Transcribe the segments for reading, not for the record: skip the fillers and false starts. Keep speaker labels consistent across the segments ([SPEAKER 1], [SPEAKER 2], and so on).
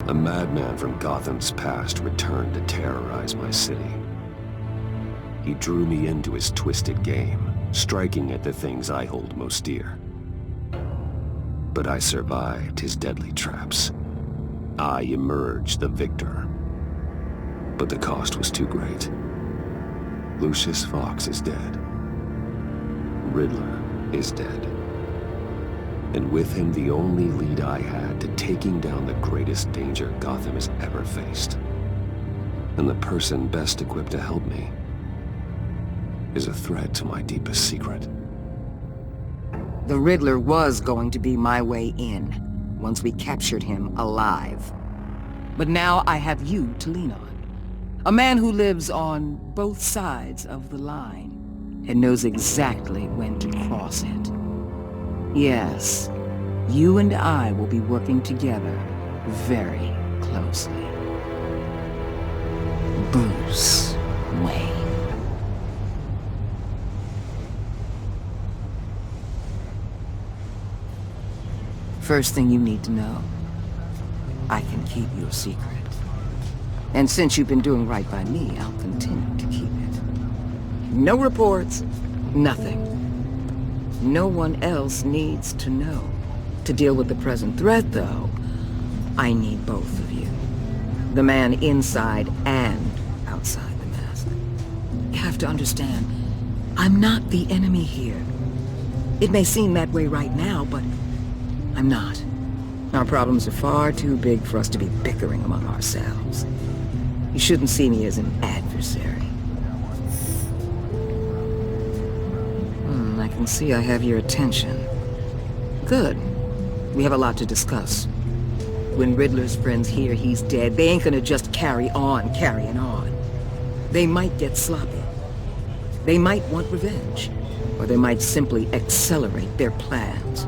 [SPEAKER 1] A madman from Gotham's past returned to terrorize my city. He drew me into his twisted game, striking at the things I hold most dear. But I survived his deadly traps. I emerged the victor. But the cost was too great. Lucius Fox is dead. Riddler is dead. And with him the only lead I had to taking down the greatest danger Gotham has ever faced. And the person best equipped to help me is a threat to my deepest secret.
[SPEAKER 2] The Riddler was going to be my way in, once we captured him alive. But now I have you to lean on. A man who lives on both sides of the line and knows exactly when to cross it. Yes, you and I will be working together very closely. Bruce Wayne. First thing you need to know, I can keep your secret. And since you've been doing right by me, I'll continue to keep it. No reports, nothing. No one else needs to know. To deal with the present threat, though, I need both of you. The man inside and outside the mask. You have to understand, I'm not the enemy here. It may seem that way right now, but I'm not. Our problems are far too big for us to be bickering among ourselves. You shouldn't see me as an adversary. I can see I have your attention. Good. We have a lot to discuss. When Riddler's friends hear he's dead, they ain't gonna just carry on carrying on. They might get sloppy. They might want revenge. Or they might simply accelerate their plans.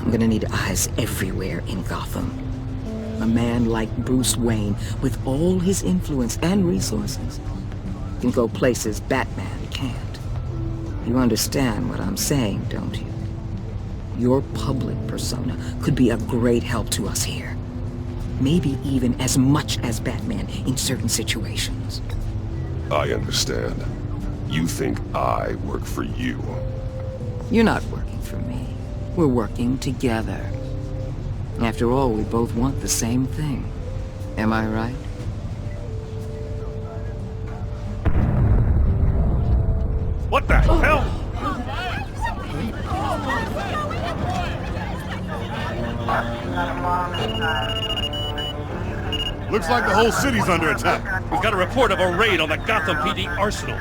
[SPEAKER 2] I'm gonna need eyes everywhere in Gotham. A man like Bruce Wayne, with all his influence and resources, can go places Batman can't. You understand what I'm saying, don't you? Your public persona could be a great help to us here. Maybe even as much as Batman in certain situations.
[SPEAKER 1] I understand. You think I work for you.
[SPEAKER 2] You're not working for me. We're working together. After all, we both want the same thing. Am I right?
[SPEAKER 3] What the hell?
[SPEAKER 4] Looks like the whole city's under attack.
[SPEAKER 3] We've got a report of a raid on the Gotham PD arsenal.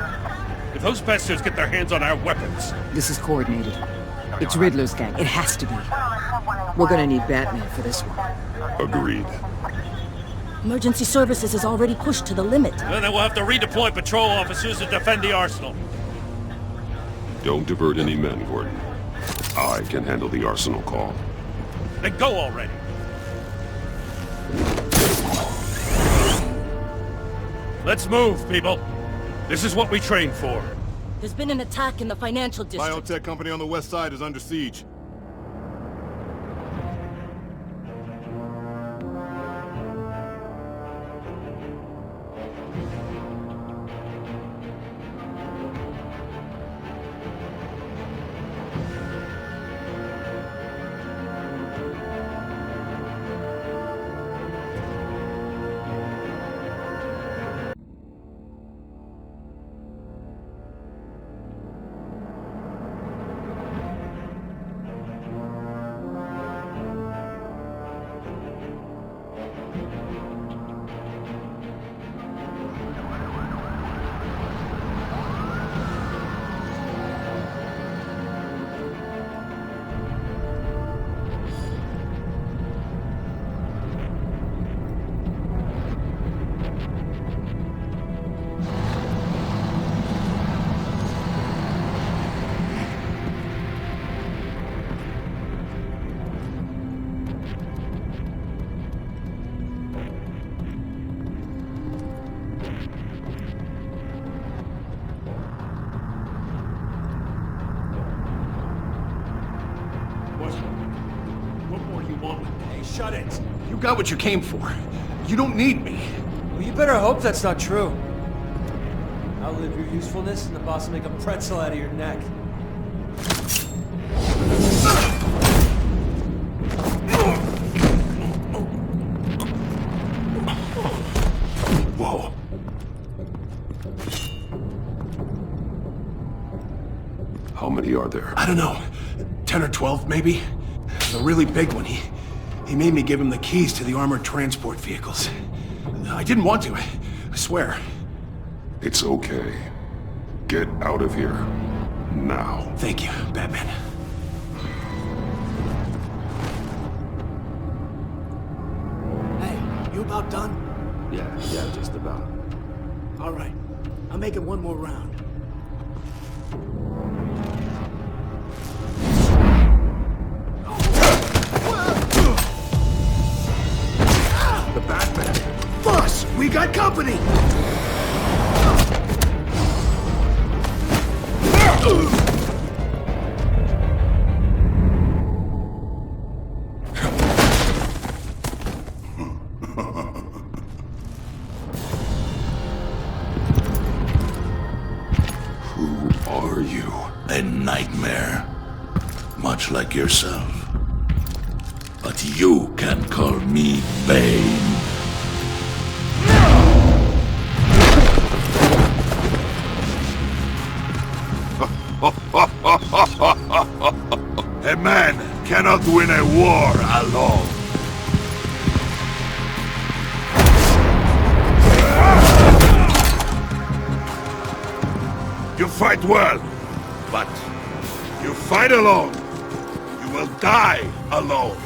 [SPEAKER 3] If those bastards get their hands on our weapons...
[SPEAKER 2] This is coordinated. It's Riddler's gang. It has to be. We're gonna need Batman for this one.
[SPEAKER 1] Agreed.
[SPEAKER 5] Emergency services is already pushed to the limit.
[SPEAKER 3] Then we'll have to redeploy patrol officers to defend the arsenal.
[SPEAKER 1] Don't divert any men, Gordon. I can handle the arsenal call.
[SPEAKER 3] Then go already. Let's move, people. This is what we trained for.
[SPEAKER 5] There's been an attack in the financial district.
[SPEAKER 4] Biotech company on the west side is under siege.
[SPEAKER 3] What more you want? Hey, shut it!
[SPEAKER 6] You got what you came for. You don't need me.
[SPEAKER 7] Well, you better hope that's not true. Outlive your usefulness, and the boss will make a pretzel out of your neck.
[SPEAKER 6] Whoa.
[SPEAKER 1] How many are there?
[SPEAKER 6] I don't know. 10 or 12, maybe? The really big one, he made me give him the keys to the armored transport vehicles. I didn't want to, I swear.
[SPEAKER 1] It's okay. Get out of here. Now.
[SPEAKER 6] Thank you, Batman.
[SPEAKER 8] Hey, you about done?
[SPEAKER 1] Yeah, just about.
[SPEAKER 8] All right. I'll make it one more round.
[SPEAKER 6] The Batman. Boss, we got company!
[SPEAKER 1] Who are you?
[SPEAKER 9] A nightmare. Much like yourself. But you can call me Bane. A man cannot win a war alone. You fight well, but you fight alone. You will die alone.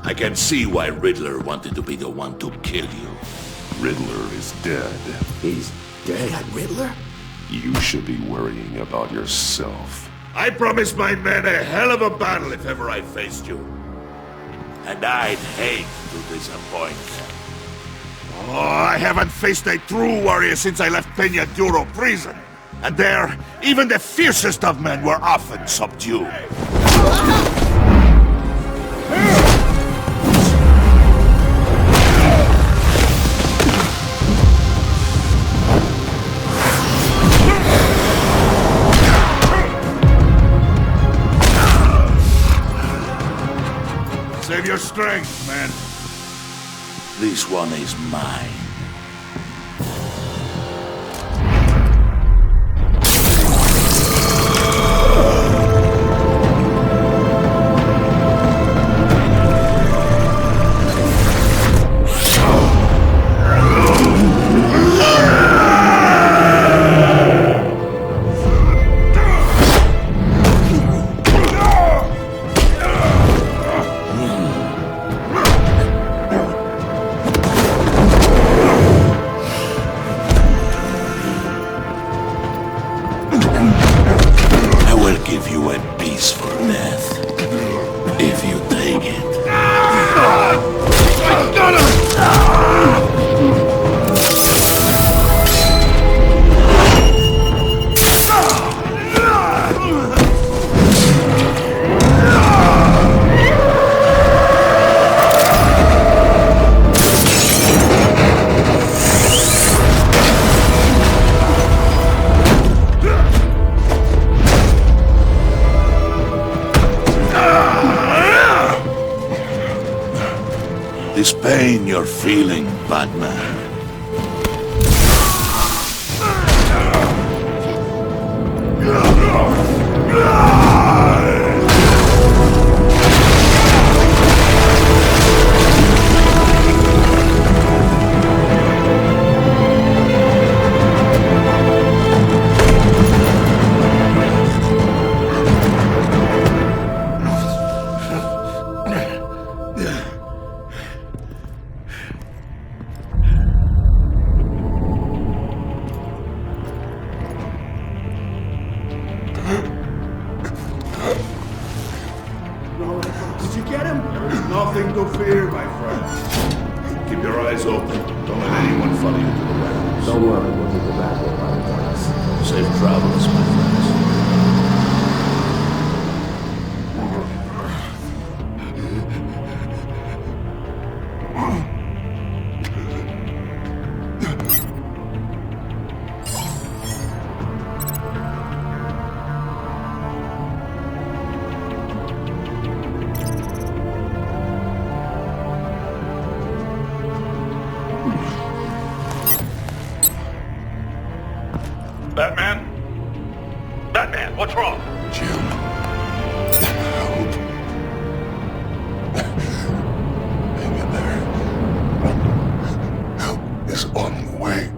[SPEAKER 9] I can see why Riddler wanted to be the one to kill you.
[SPEAKER 1] Riddler is dead.
[SPEAKER 6] He's dead.
[SPEAKER 8] Riddler?
[SPEAKER 1] You should be worrying about yourself.
[SPEAKER 9] I promised my men a hell of a battle if ever I faced you. And I'd hate to disappoint them. Oh, I haven't faced a true warrior since I left Peña Duro prison. And there, even the fiercest of men were often subdued. Save your strength, man. This one is mine. This pain you're feeling, Batman.
[SPEAKER 3] Batman? Batman, what's wrong?
[SPEAKER 9] Jim. Help. Hang in there. Help is on the way.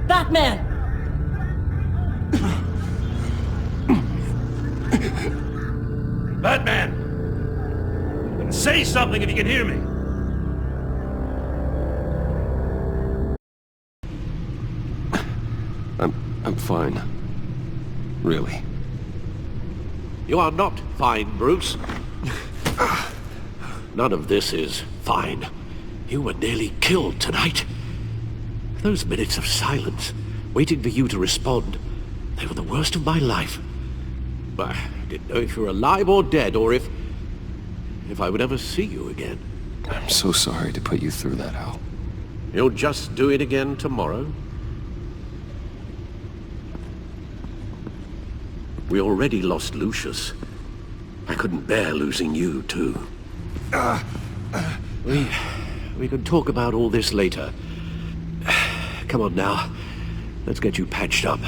[SPEAKER 5] Batman!
[SPEAKER 3] Batman! Say something if you can hear me!
[SPEAKER 1] I'm fine. Really.
[SPEAKER 10] You are not fine, Bruce. None of this is fine. You were nearly killed tonight. Those minutes of silence, waiting for you to respond, they were the worst of my life. But I didn't know if you were alive or dead, or if I would ever see you again.
[SPEAKER 1] I'm so sorry to put you through that, Al.
[SPEAKER 10] You'll just do it again tomorrow? We already lost Lucius. I couldn't bear losing you, too. We can talk about all this later. Come on now. Let's get you patched up.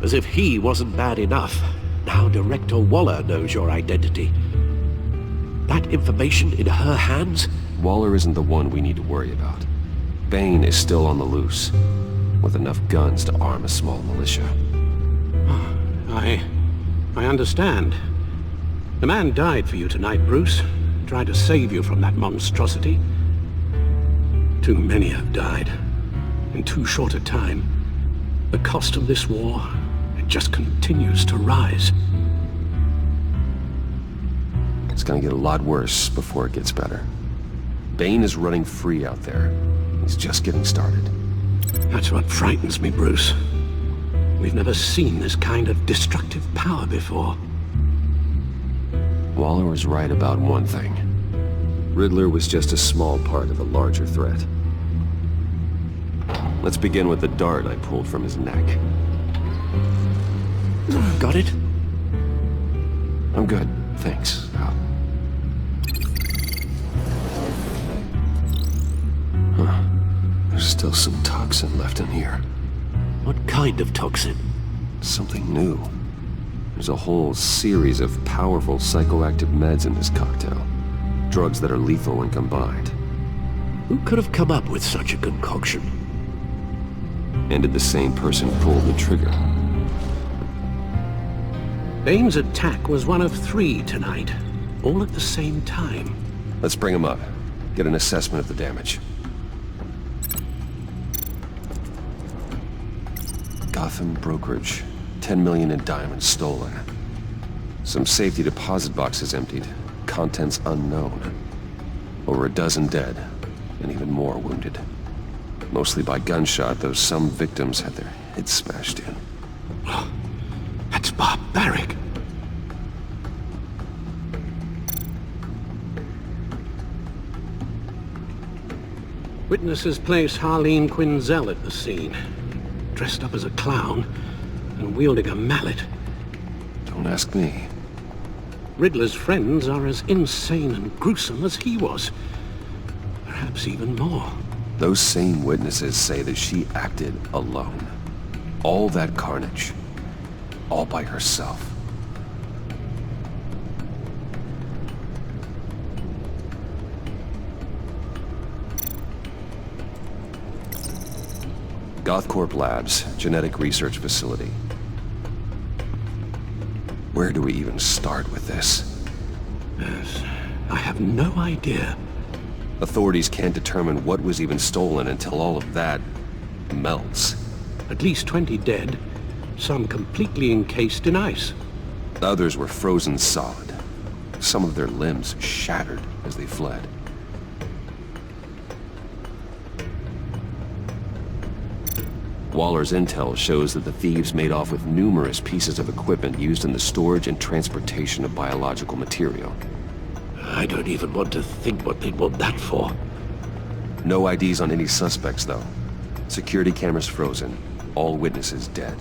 [SPEAKER 10] As if he wasn't bad enough, now Director Waller knows your identity. That information in her hands?
[SPEAKER 1] Waller isn't the one we need to worry about. Bane is still on the loose, with enough guns to arm a small militia.
[SPEAKER 10] I understand. The man died for you tonight, Bruce. Tried to save you from that monstrosity. Too many have died. In too short a time. The cost of this war, it just continues to rise.
[SPEAKER 1] It's gonna get a lot worse before it gets better. Bane is running free out there. He's just getting started.
[SPEAKER 10] That's what frightens me, Bruce. We've never seen this kind of destructive power before.
[SPEAKER 1] Waller was right about one thing. Riddler was just a small part of a larger threat. Let's begin with the dart I pulled from his neck.
[SPEAKER 10] Got it?
[SPEAKER 1] I'm good, thanks, Al. Huh. There's still some toxin left in here.
[SPEAKER 10] What kind of toxin?
[SPEAKER 1] Something new. There's a whole series of powerful psychoactive meds in this cocktail. Drugs that are lethal when combined.
[SPEAKER 10] Who could have come up with such a concoction?
[SPEAKER 1] And did the same person pull the trigger?
[SPEAKER 10] Bane's attack was one of 3 tonight, all at the same time.
[SPEAKER 1] Let's bring him up. Get an assessment of the damage. Gotham brokerage. 10 million in diamonds stolen. Some safety deposit boxes emptied. Contents unknown. Over a dozen dead, and even more wounded. Mostly by gunshot, though some victims had their heads smashed in.
[SPEAKER 10] That's barbaric. Witnesses place Harleen Quinzel at the scene, dressed up as a clown and wielding a mallet.
[SPEAKER 1] Don't ask me.
[SPEAKER 10] Riddler's friends are as insane and gruesome as he was. Perhaps even more.
[SPEAKER 1] Those same witnesses say that she acted alone. All that carnage. All by herself. Gothcorp Labs, genetic research facility. Where do we even start with this?
[SPEAKER 10] Yes, I have no idea.
[SPEAKER 1] Authorities can't determine what was even stolen until all of that melts.
[SPEAKER 10] At least 20 dead, some completely encased in ice.
[SPEAKER 1] Others were frozen solid. Some of their limbs shattered as they fled. Waller's intel shows that the thieves made off with numerous pieces of equipment used in the storage and transportation of biological material.
[SPEAKER 10] I don't even want to think what they'd want that for.
[SPEAKER 1] No IDs on any suspects, though. Security cameras frozen. All witnesses dead.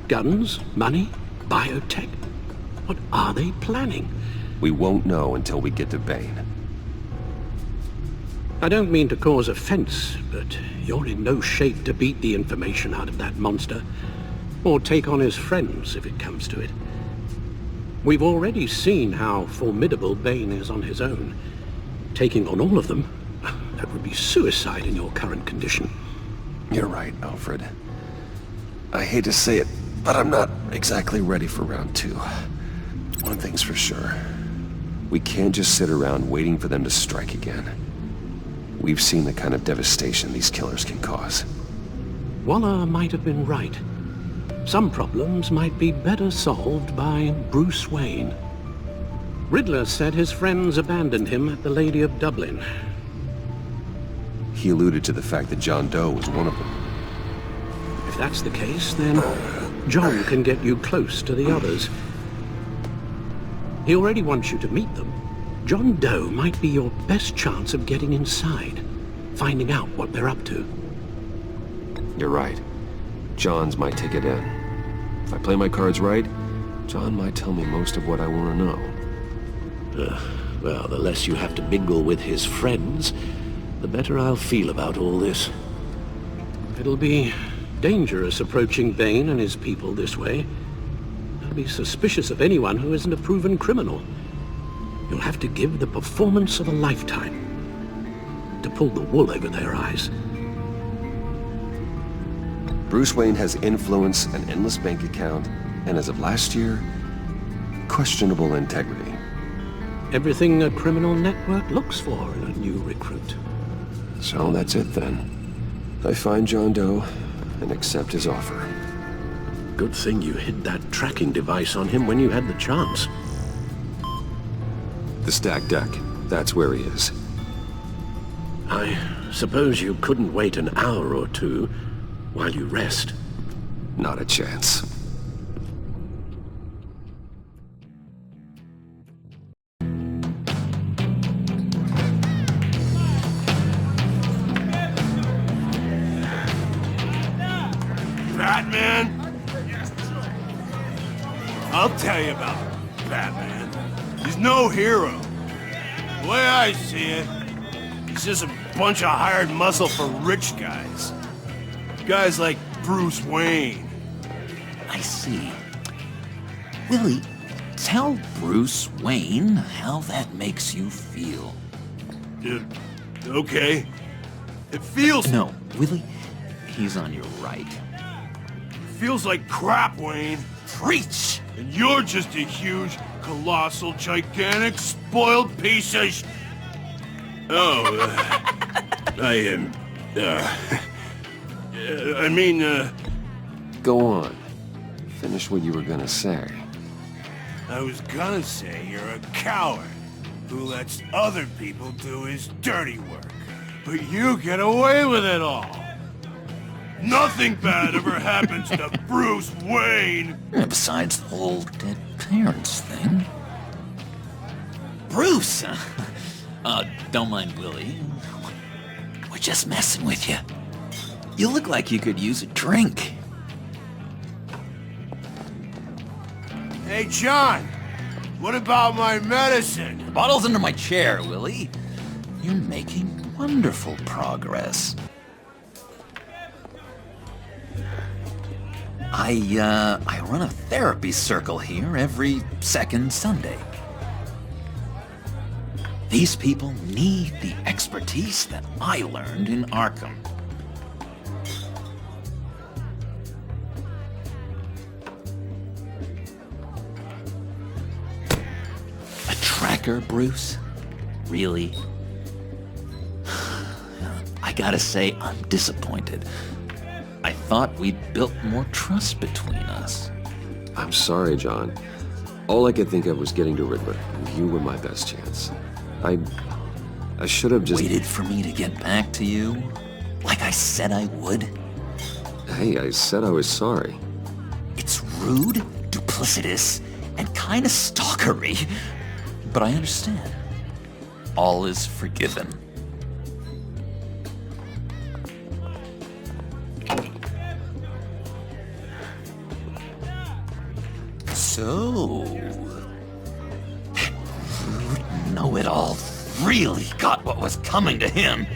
[SPEAKER 10] Guns, money, biotech. What are they planning?
[SPEAKER 1] We won't know until we get to Bane.
[SPEAKER 10] I don't mean to cause offense, but you're in no shape to beat the information out of that monster, or take on his friends if it comes to it. We've already seen how formidable Bane is on his own. Taking on all of them, that would be suicide in your current condition.
[SPEAKER 1] You're right, Alfred. I hate to say it, but I'm not exactly ready for round 2. One thing's for sure. We can't just sit around waiting for them to strike again. We've seen the kind of devastation these killers can cause.
[SPEAKER 10] Waller might have been right. Some problems might be better solved by Bruce Wayne. Riddler said his friends abandoned him at the Lady of Dublin.
[SPEAKER 1] He alluded to the fact that John Doe was one of them.
[SPEAKER 10] If that's the case, then John can get you close to the others. He already wants you to meet them. John Doe might be your best chance of getting inside, finding out what they're up to.
[SPEAKER 1] You're right. John's my ticket in. If I play my cards right, John might tell me most of what I want to know.
[SPEAKER 10] Well, the less you have to mingle with his friends, the better I'll feel about all this. It'll be dangerous approaching Bane and his people this way. They'll be suspicious of anyone who isn't a proven criminal. You'll have to give the performance of a lifetime to pull the wool over their eyes.
[SPEAKER 1] Bruce Wayne has influence, an endless bank account, and as of last year, questionable integrity.
[SPEAKER 10] Everything a criminal network looks for in a new recruit.
[SPEAKER 1] So that's it then. I find John Doe and accept his offer.
[SPEAKER 10] Good thing you hid that tracking device on him when you had the chance.
[SPEAKER 1] The stacked deck. That's where he is.
[SPEAKER 10] I suppose you couldn't wait an hour or two while you rest.
[SPEAKER 1] Not a chance.
[SPEAKER 4] Batman? I'll tell you about Batman. He's no hero. The way I see it, he's just a bunch of hired muscle for rich guys. Guys like Bruce Wayne.
[SPEAKER 11] I see. Willie, tell Bruce Wayne how that makes you feel.
[SPEAKER 4] Okay. It feels...
[SPEAKER 11] No, Willie, he's on your right.
[SPEAKER 4] Feels like crap, Wayne.
[SPEAKER 11] Preach!
[SPEAKER 4] And you're just a huge, colossal, gigantic, spoiled piece of
[SPEAKER 1] Go on. Finish what you were gonna say.
[SPEAKER 4] I was gonna say you're a coward who lets other people do his dirty work. But you get away with it all. Nothing bad ever happens to Bruce Wayne.
[SPEAKER 11] Besides the whole dead parents thing. Bruce! Don't mind Willie. We're just messing with you. You look like you could use a drink.
[SPEAKER 4] Hey, John. What about my medicine?
[SPEAKER 11] The bottle's under my chair, Willie. You're making wonderful progress. I run a therapy circle here every second Sunday. These people need the expertise that I learned in Arkham. A tracker, Bruce? Really? I gotta say, I'm disappointed. I thought we'd built more trust between us.
[SPEAKER 1] I'm sorry, John. All I could think of was getting to Riddler. You were my best chance. I should have just...
[SPEAKER 11] Waited for me to get back to you? Like I said I would?
[SPEAKER 1] Hey, I said I was sorry.
[SPEAKER 11] It's rude, duplicitous, and kinda stalkery. But I understand. All is forgiven. So... rude know-it-all really got what was coming to him.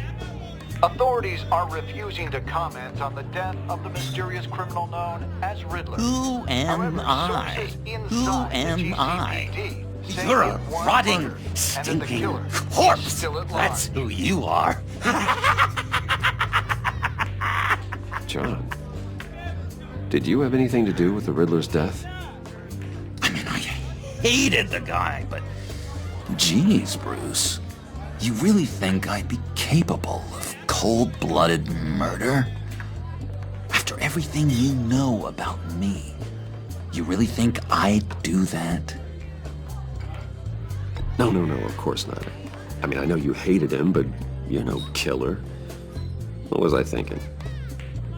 [SPEAKER 12] Authorities are refusing to comment on the death of the mysterious criminal known as Riddler.
[SPEAKER 11] Who am I? Who am I? You're a rotting, stinking corpse! That's who you are.
[SPEAKER 1] John, did you have anything to do with the Riddler's death?
[SPEAKER 11] I mean, I hated the guy, but... Geez, Bruce. You really think I'd be capable of cold-blooded murder? After everything you know about me, you really think I'd do that?
[SPEAKER 1] No, of course not. I mean, I know you hated him, but you're no killer. What was I thinking?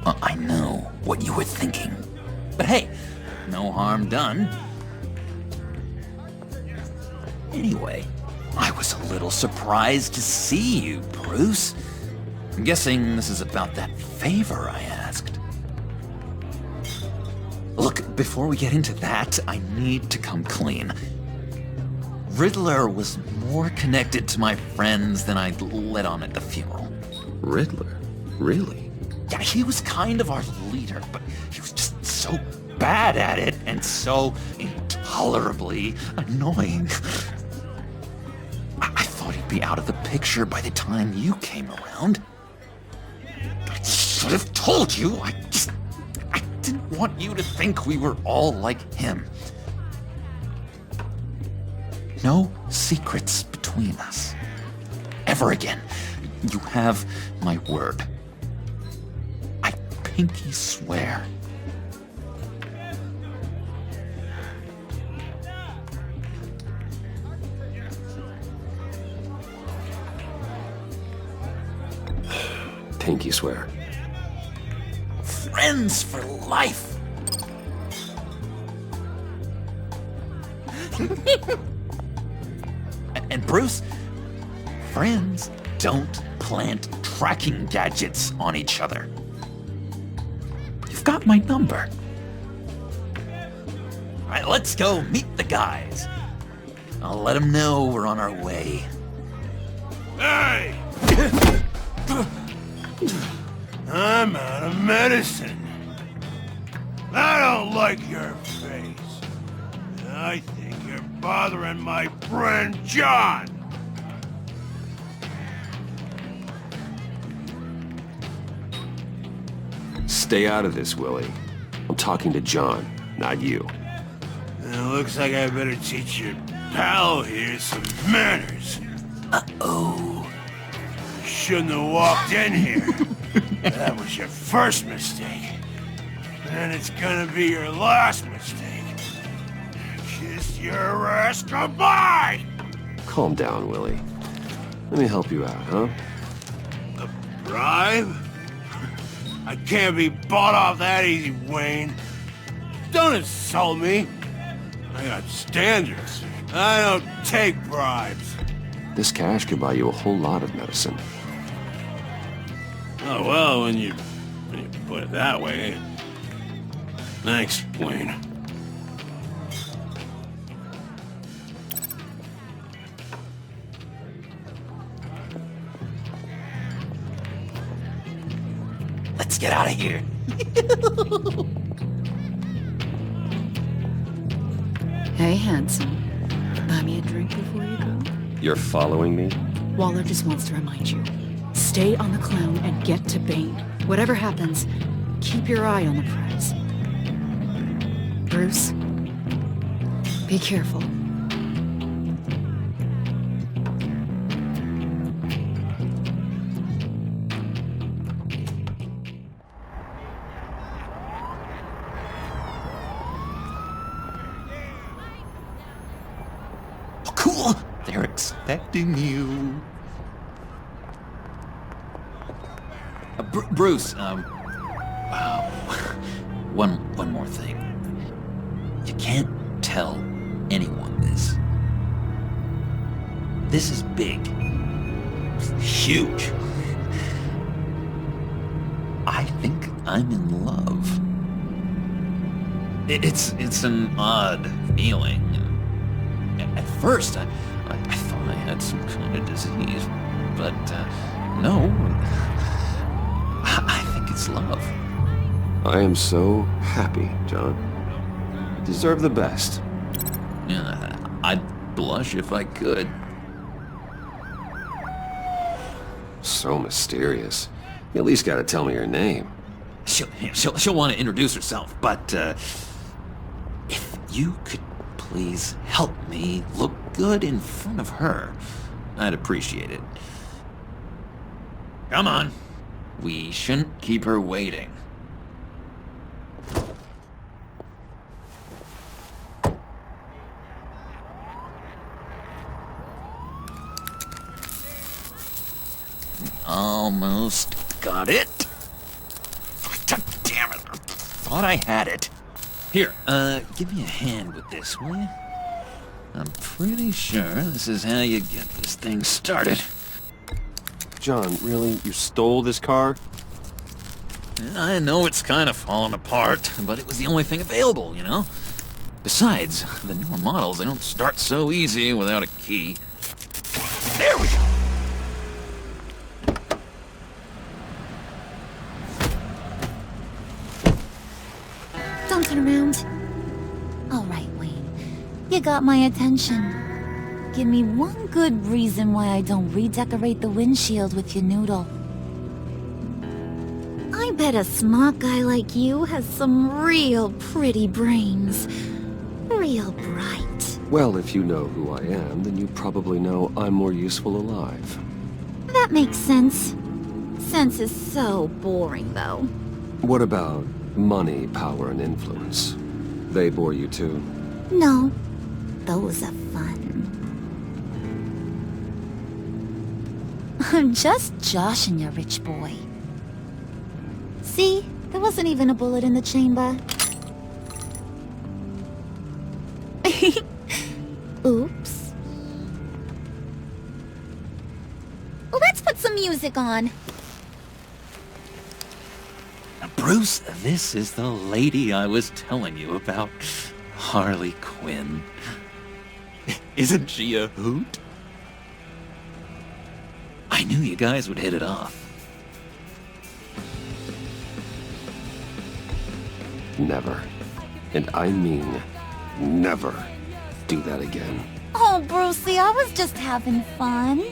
[SPEAKER 11] I know what you were thinking. But hey, no harm done. Anyway, I was a little surprised to see you, Bruce. I'm guessing this is about that favor I asked. Look, before we get into that, I need to come clean. Riddler was more connected to my friends than I'd let on at the funeral.
[SPEAKER 1] Riddler? Really?
[SPEAKER 11] Yeah, he was kind of our leader, but he was just so bad at it and so intolerably annoying. I thought he'd be out of the picture by the time you came around. I should have told you. I didn't want you to think we were all like him. No secrets between us. Ever again. You have my word. I pinky swear.
[SPEAKER 1] Pinky swear.
[SPEAKER 11] Friends for life. And Bruce, friends don't plant tracking gadgets on each other. You've got my number. All right, let's go meet the guys. I'll let them know we're on our way.
[SPEAKER 4] Hey! I'm out of medicine. I don't like your face. I think you're bothering my friend John.
[SPEAKER 1] Stay out of this, Willie. I'm talking to John, not you.
[SPEAKER 4] It looks like I better teach your pal here some manners.
[SPEAKER 11] Uh-oh.
[SPEAKER 4] You shouldn't have walked in here. That was your first mistake. And it's gonna be your last mistake. Kiss your ass goodbye!
[SPEAKER 1] Calm down, Willie. Let me help you out, huh?
[SPEAKER 4] A bribe? I can't be bought off that easy, Wayne. Don't insult me. I got standards. I don't take bribes.
[SPEAKER 1] This cash could buy you a whole lot of medicine.
[SPEAKER 4] Oh, well, when you put it that way. Thanks, Wayne.
[SPEAKER 11] Let's get out of here.
[SPEAKER 5] Hey, handsome. Buy me a drink before you go?
[SPEAKER 1] You're following me?
[SPEAKER 5] Waller just wants to remind you. Stay on the clown and get to Bane. Whatever happens, keep your eye on the prize. Bruce, be careful.
[SPEAKER 11] Cool. They're expecting you. Bruce, wow. One more thing. You can't tell anyone this. This is big. Huge. I think I'm in love. It's an odd feeling. At first, I thought I had some kind of disease, but no. I think it's love.
[SPEAKER 1] I am so happy, John. You deserve the best.
[SPEAKER 11] Yeah, I'd blush if I could.
[SPEAKER 1] So mysterious. You at least gotta tell me your name.
[SPEAKER 11] She'll want to introduce herself, but if you could please help me look good in front of her, I'd appreciate it. Come on. We shouldn't keep her waiting. Almost got it. Damn it. Thought I had it. Here, give me a hand with this, will you? I'm pretty sure this is how you get this thing started.
[SPEAKER 1] John, really? You stole this car?
[SPEAKER 11] I know it's kind of falling apart, but it was the only thing available, you know? Besides, the newer models, they don't start so easy without a key. There we go!
[SPEAKER 13] Don't turn around. All right, Wayne. You got my attention. Give me one good reason why I don't redecorate the windshield with your noodle. I bet a smart guy like you has some real pretty brains. Real bright.
[SPEAKER 1] Well, if you know who I am, then you probably know I'm more useful alive.
[SPEAKER 13] That makes sense. Sense is so boring, though.
[SPEAKER 1] What about money, power, and influence? They bore you too?
[SPEAKER 13] No. Those are fun. I'm just joshing you, rich boy. See? There wasn't even a bullet in the chamber. Oops. Let's put some music on.
[SPEAKER 11] Bruce, this is the lady I was telling you about. Harley Quinn. Isn't she a hoot? I knew you guys would hit it off.
[SPEAKER 1] Never. And I mean never do that again.
[SPEAKER 13] Oh, Brucey, I was just having fun.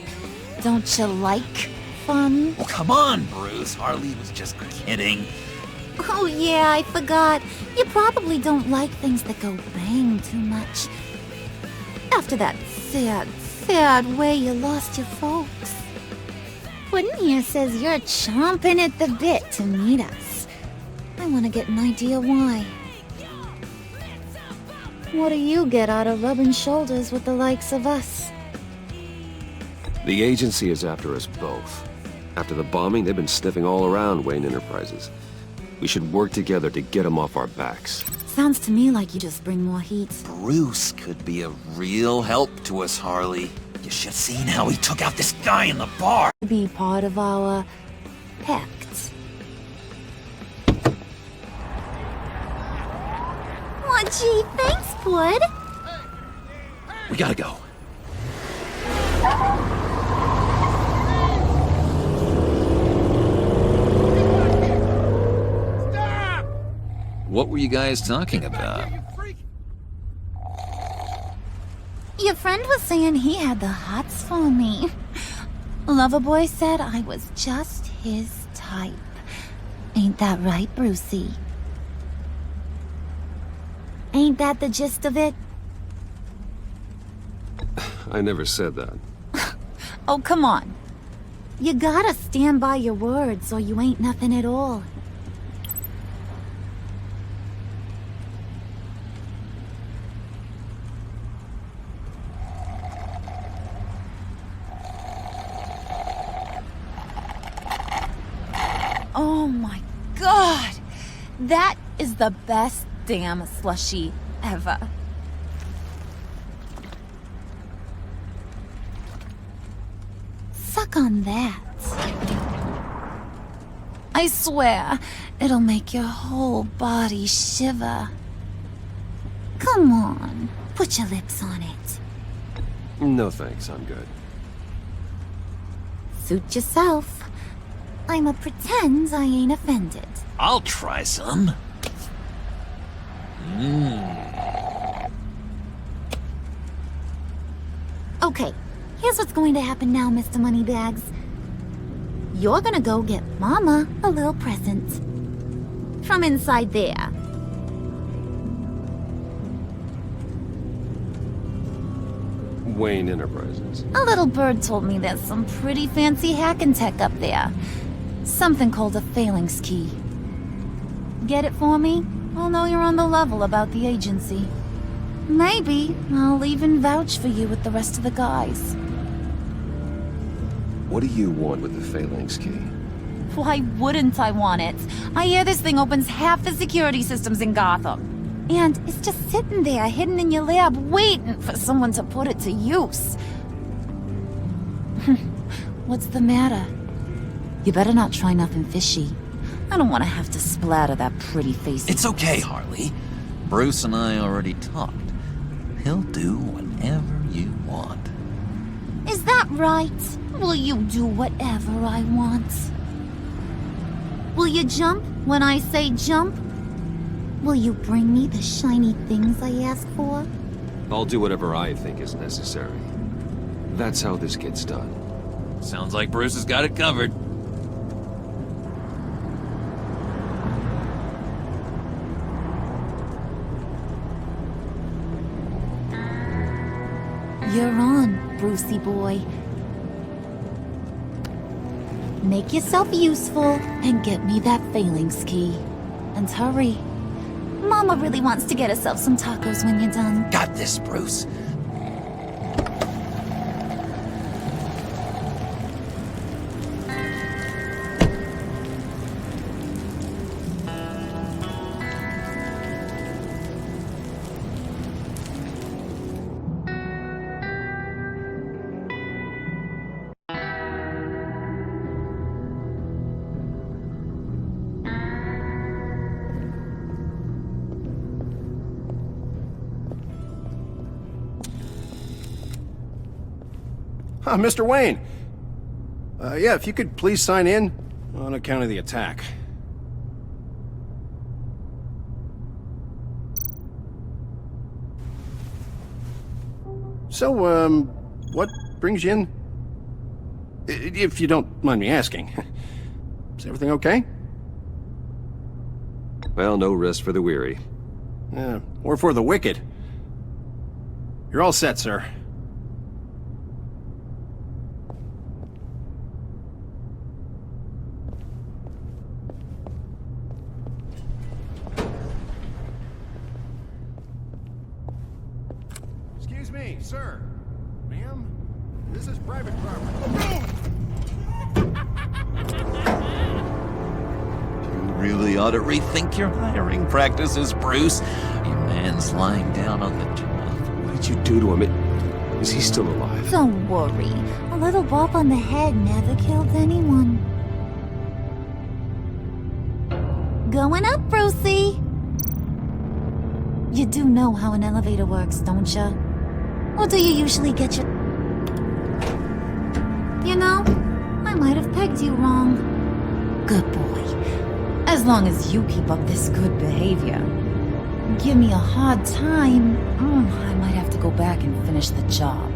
[SPEAKER 13] Don't you like fun?
[SPEAKER 11] Oh, come on, Bruce. Harley was just kidding.
[SPEAKER 13] Oh, yeah, I forgot. You probably don't like things that go bang too much. After that sad way you lost your folks. Puddin' here says you're chomping at the bit to meet us. I want to get an idea why. What do you get out of rubbing shoulders with the likes of us?
[SPEAKER 1] The agency is after us both. After the bombing, they've been sniffing all around Wayne Enterprises. We should work together to get them off our backs.
[SPEAKER 13] Sounds to me like you just bring more heat.
[SPEAKER 11] Bruce could be a real help to us, Harley. You should have seen how he took out this guy in the bar.
[SPEAKER 13] Be part of our pact. Aw, gee, thanks, Pud.
[SPEAKER 11] We gotta go. What were you guys talking about?
[SPEAKER 13] Your friend was saying he had the hots for me. Loverboy said I was just his type. Ain't that right, Brucey? Ain't that the gist of it?
[SPEAKER 1] I never said that.
[SPEAKER 13] Oh, come on. You gotta stand by your words or you ain't nothing at all. Oh my god! That is the best damn slushie ever. Suck on that. I swear, it'll make your whole body shiver. Come on, put your lips on it.
[SPEAKER 1] No thanks, I'm good.
[SPEAKER 13] Suit yourself. I'ma pretend I ain't offended.
[SPEAKER 11] I'll try some.
[SPEAKER 13] Okay, here's what's going to happen now, Mr. Moneybags. You're gonna go get Mama a little present. From inside there.
[SPEAKER 1] Wayne Enterprises.
[SPEAKER 13] A little bird told me there's some pretty fancy hacking tech up there. Something called a phalanx key. Get it for me? I'll know you're on the level about the agency. Maybe I'll even vouch for you with the rest of the guys.
[SPEAKER 1] What do you want with the phalanx key?
[SPEAKER 13] Why wouldn't I want it? I hear this thing opens half the security systems in Gotham. And it's just sitting there, hidden in your lab, waiting for someone to put it to use. What's the matter? You better not try nothing fishy. I don't want to have to splatter that pretty face.
[SPEAKER 11] It's okay, Harley. Bruce and I already talked. He'll do whatever you want.
[SPEAKER 13] Is that right? Will you do whatever I want? Will you jump when I say jump? Will you bring me the shiny things I ask for?
[SPEAKER 1] I'll do whatever I think is necessary. That's how this gets done.
[SPEAKER 11] Sounds like Bruce has got it covered.
[SPEAKER 13] You're on, Brucey boy. Make yourself useful and get me that phalanx key. And hurry. Mama really wants to get herself some tacos when you're done.
[SPEAKER 11] Got this, Bruce.
[SPEAKER 6] Mr. Wayne. Yeah, if you could please sign in on account of the attack. So, what brings you in? If you don't mind me asking. Is everything okay?
[SPEAKER 1] Well, no rest for the weary.
[SPEAKER 6] Yeah, or for the wicked. You're all set, sir. Excuse me, sir. Ma'am, this is private property.
[SPEAKER 11] You really ought to rethink your hiring practices, Bruce. Your man's lying down on the job.
[SPEAKER 1] What did you do to him? Is he still alive?
[SPEAKER 13] Don't worry. A little bump on the head never killed anyone. Going up, Brucey. You do know how an elevator works, don't you? Or do you usually get your... You know, I might have pegged you wrong. Good boy. As long as you keep up this good behavior. Give me a hard time, I might have to go back and finish the job.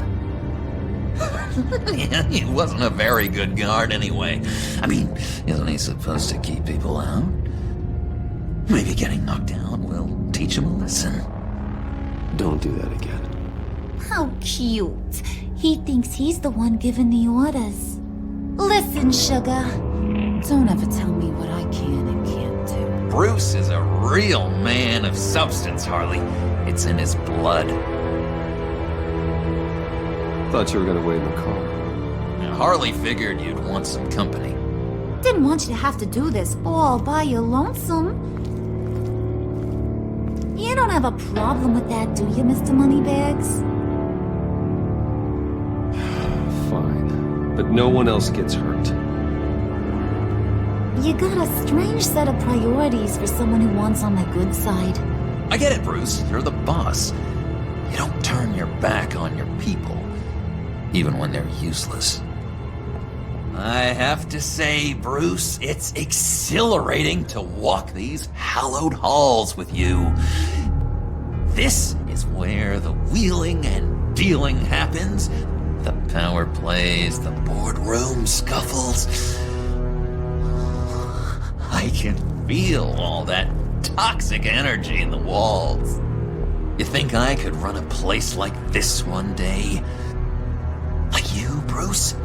[SPEAKER 11] Yeah, he wasn't a very good guard anyway. I mean, isn't he supposed to keep people out? Maybe getting knocked down will teach him a lesson.
[SPEAKER 1] Don't do that again.
[SPEAKER 13] How cute. He thinks he's the one giving the orders. Listen, sugar. Don't ever tell me what I can and can't do.
[SPEAKER 11] Bruce is a real man of substance, Harley. It's in his blood.
[SPEAKER 1] Thought you were gonna wait in the car.
[SPEAKER 11] Now, Harley figured you'd want some company.
[SPEAKER 13] Didn't want you to have to do this all by your lonesome. You don't have a problem with that, do you, Mr. Moneybags?
[SPEAKER 1] Fine. But no one else gets hurt.
[SPEAKER 13] You got a strange set of priorities for someone who wants on the good side.
[SPEAKER 11] I get it, Bruce. You're the boss. You don't turn your back on your people, even when they're useless. I have to say, Bruce, it's exhilarating to walk these hallowed halls with you. This is where the wheeling and dealing happens. The power plays, the boardroom scuffles. I can feel all that toxic energy in the walls. You think I could run a place like this one day? Like you, Bruce?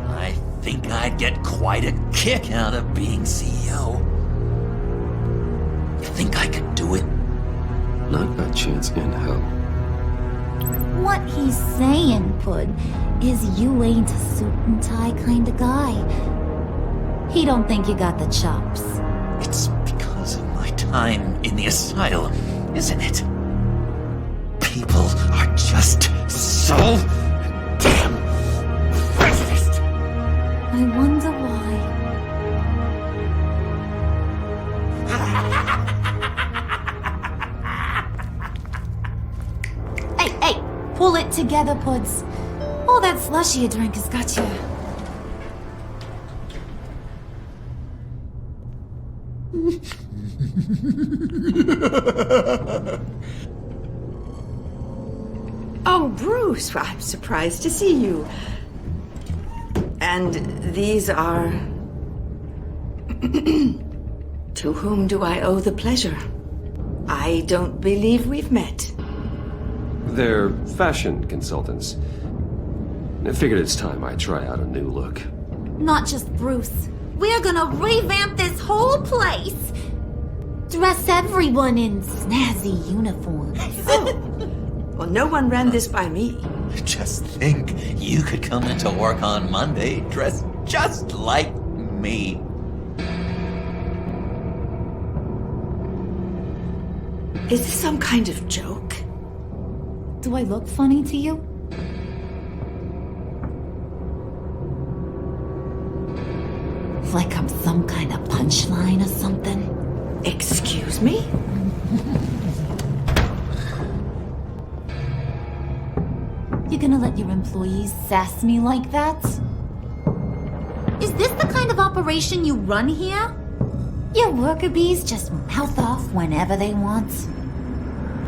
[SPEAKER 11] I think I'd get quite a kick out of being CEO. You think I could do it?
[SPEAKER 1] Not a chance in hell.
[SPEAKER 13] What he's saying, Pud, is you ain't a suit and tie kind of guy. He don't think you got the chops.
[SPEAKER 11] It's because of my time in the asylum, isn't it? People are just so damn prejudiced.
[SPEAKER 13] I wonder why. Hey, pull it together, Puds. All that slushy you drink has got you.
[SPEAKER 2] Oh, Bruce, I'm surprised to see you. And these are... To whom do I owe the pleasure? I don't believe we've met.
[SPEAKER 1] They're fashion consultants. I figured it's time I try out a new look.
[SPEAKER 13] Not just Bruce. We're gonna revamp this whole place. Dress everyone in snazzy uniforms.
[SPEAKER 2] Oh. Well, no one ran this by me.
[SPEAKER 11] Just think, you could come into work on Monday dressed just like me.
[SPEAKER 2] Is this some kind of joke?
[SPEAKER 13] Do I look funny to you? Like I'm some kind of punchline or something?
[SPEAKER 2] Excuse me?
[SPEAKER 13] You gonna let your employees sass me like that? Is this the kind of operation you run here? Your worker bees just mouth off whenever they want?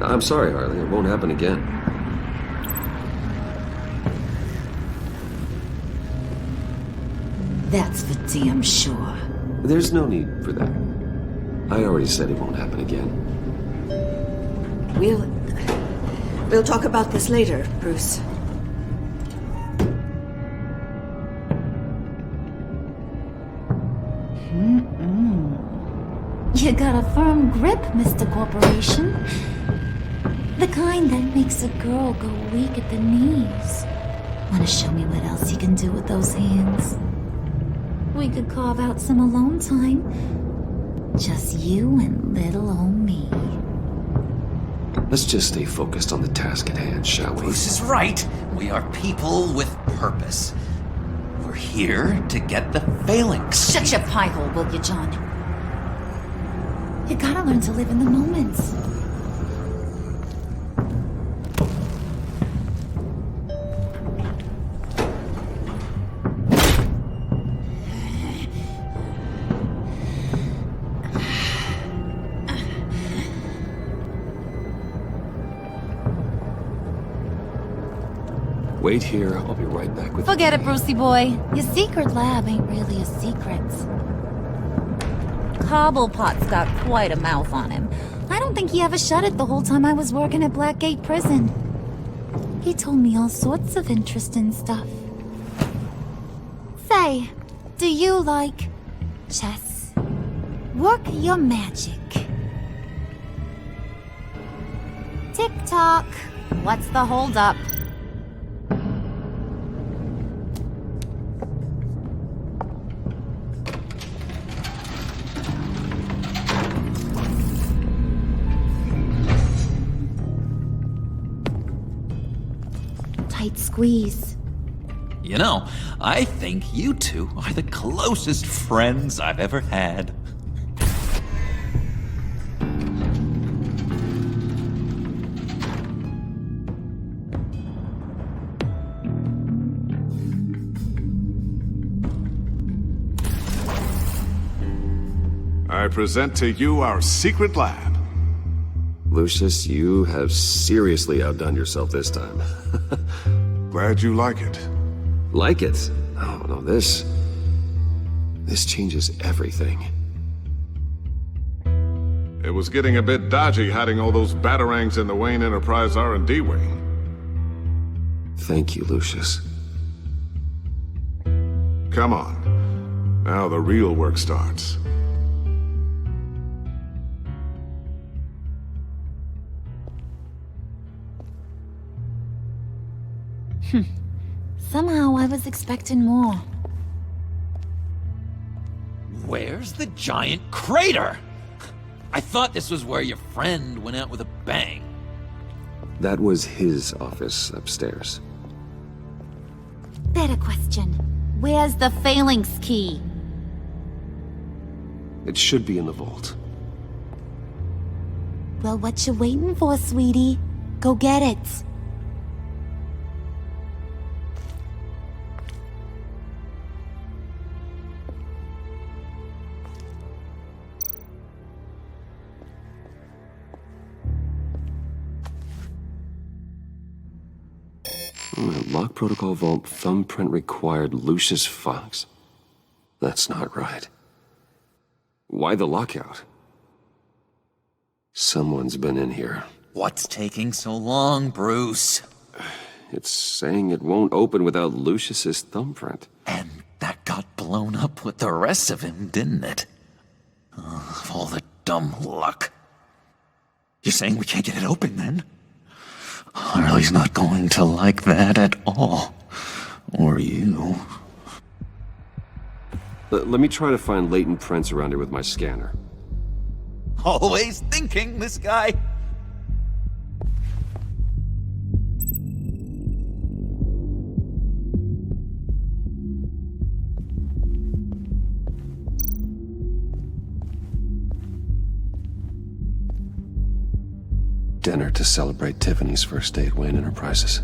[SPEAKER 1] I'm sorry, Harley. It won't happen again.
[SPEAKER 13] That's for damn sure.
[SPEAKER 1] There's no need for that. I already said it won't happen again.
[SPEAKER 2] We'll talk about this later, Bruce.
[SPEAKER 13] You got a firm grip, Mr. Corporation. The kind that makes a girl go weak at the knees. Wanna show me what else you can do with those hands? We could carve out some alone time. Just you and little old me.
[SPEAKER 1] Let's just stay focused on the task at hand, shall we?
[SPEAKER 11] Bruce is right. We are people with purpose. We're here to get the phalanx.
[SPEAKER 13] Shut your pie hole, will you, John? You gotta learn to live in the moment.
[SPEAKER 1] Wait here. I'll be right back with
[SPEAKER 13] Forget it, Brucey boy. Your secret lab ain't really a secret. Cobblepot's got quite a mouth on him. I don't think he ever shut it the whole time I was working at Blackgate Prison. He told me all sorts of interesting stuff. Say, do you like chess? Work your magic. Tick-tock. What's the holdup? tight squeeze.
[SPEAKER 11] You know, I think you two are the closest friends I've ever had.
[SPEAKER 14] I present to you our secret lab.
[SPEAKER 1] Lucius, you have seriously outdone yourself this time.
[SPEAKER 14] Glad you like it.
[SPEAKER 1] Like it? Oh, no, this changes everything.
[SPEAKER 14] It was getting a bit dodgy hiding all those batarangs in the Wayne Enterprise R&D wing.
[SPEAKER 1] Thank you, Lucius.
[SPEAKER 14] Come on. Now the real work starts.
[SPEAKER 13] Somehow I was expecting more.
[SPEAKER 11] Where's the giant crater? I thought this was where your friend went out with a bang.
[SPEAKER 1] That was his office upstairs.
[SPEAKER 13] Better question. Where's the phalanx key?
[SPEAKER 1] It should be in the vault.
[SPEAKER 13] Well, what you waiting for, sweetie? Go get it.
[SPEAKER 1] Lock protocol vault thumbprint required Lucius Fox. That's not right. Why the lockout? Someone's been in here.
[SPEAKER 11] What's taking so long, Bruce?
[SPEAKER 1] It's saying it won't open without Lucius's thumbprint.
[SPEAKER 11] And that got blown up with the rest of him, didn't it? Of all the dumb luck. You're saying we can't get it open, then? Harley's not going to like that at all. Or you.
[SPEAKER 1] Let me try to find latent prints around here with my scanner.
[SPEAKER 11] Always thinking, this guy.
[SPEAKER 1] Dinner to celebrate Tiffany's first day at Wayne Enterprises.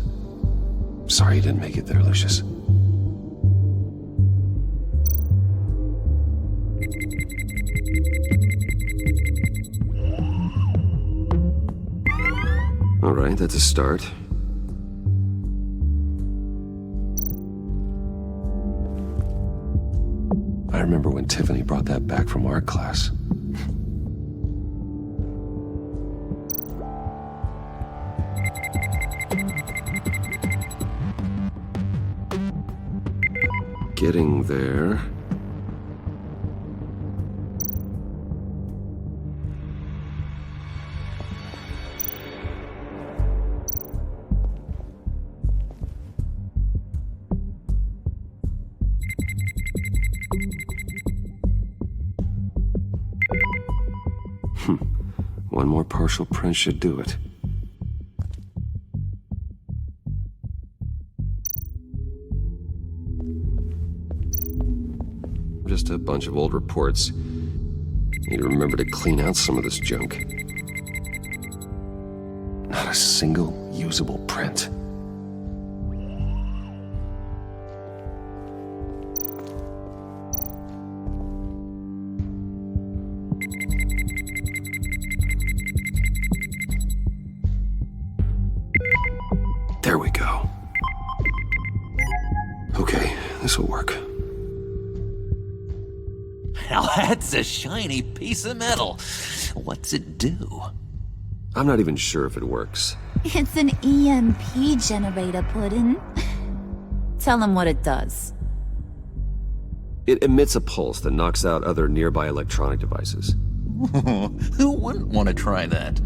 [SPEAKER 1] Sorry you didn't make it there, Lucius. All right, that's a start. I remember when Tiffany brought that back from art class. Getting there. One more partial print should do it. Just a bunch of old reports. Need to remember to clean out some of this junk. Not a single usable print. There we go. Okay, this will work.
[SPEAKER 11] Now that's a shiny piece of metal. What's it do?
[SPEAKER 1] I'm not even sure if it works.
[SPEAKER 13] It's an EMP generator, Puddin'. Tell him what it does.
[SPEAKER 1] It emits a pulse that knocks out other nearby electronic devices.
[SPEAKER 11] Who wouldn't want to try that?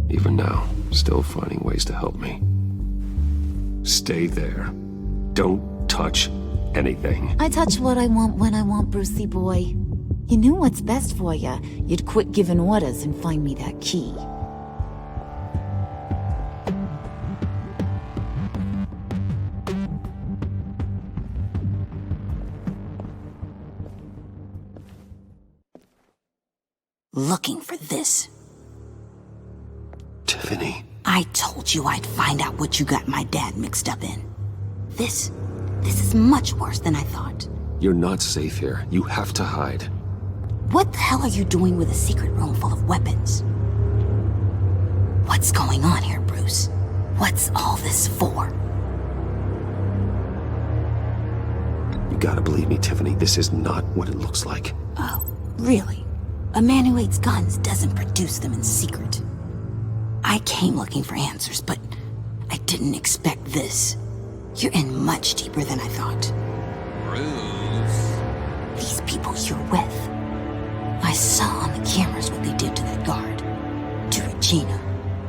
[SPEAKER 1] Even now, still finding ways to help me. Stay there. Don't touch anything.
[SPEAKER 13] I touch what I want when I want, Brucey boy. You knew what's best for you. You'd quit giving orders and find me that key.
[SPEAKER 15] Looking for this.
[SPEAKER 1] Tiffany.
[SPEAKER 15] I told you I'd find out what you got my dad mixed up in. This is much worse than I thought.
[SPEAKER 1] You're not safe here. You have to hide.
[SPEAKER 15] What the hell are you doing with a secret room full of weapons? What's going on here, Bruce? What's all this for?
[SPEAKER 1] You gotta believe me, Tiffany. This is not what it looks like.
[SPEAKER 15] Oh, really? A man who hates guns doesn't produce them in secret. I came looking for answers, but I didn't expect this. You're in much deeper than I thought.
[SPEAKER 11] Bruce.
[SPEAKER 15] These people you're with. I saw on the cameras what they did to that guard. To Regina.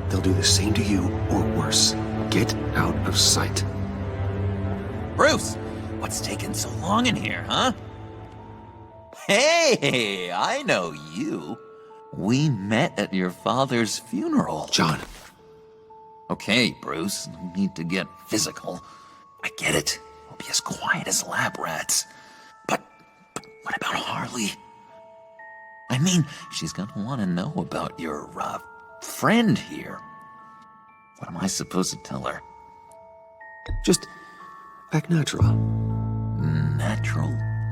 [SPEAKER 1] They'll do the same to you, or worse. Get out of sight.
[SPEAKER 11] Bruce, what's taking so long in here, huh? Hey, I know you. We met at your father's funeral.
[SPEAKER 1] John.
[SPEAKER 11] Okay, Bruce, no need to get physical. I get it. We'll be as quiet as lab rats. But what about Harley? I mean, she's gonna want to know about your, friend here. What am I supposed to tell her?
[SPEAKER 1] Just act natural.
[SPEAKER 11] Natural?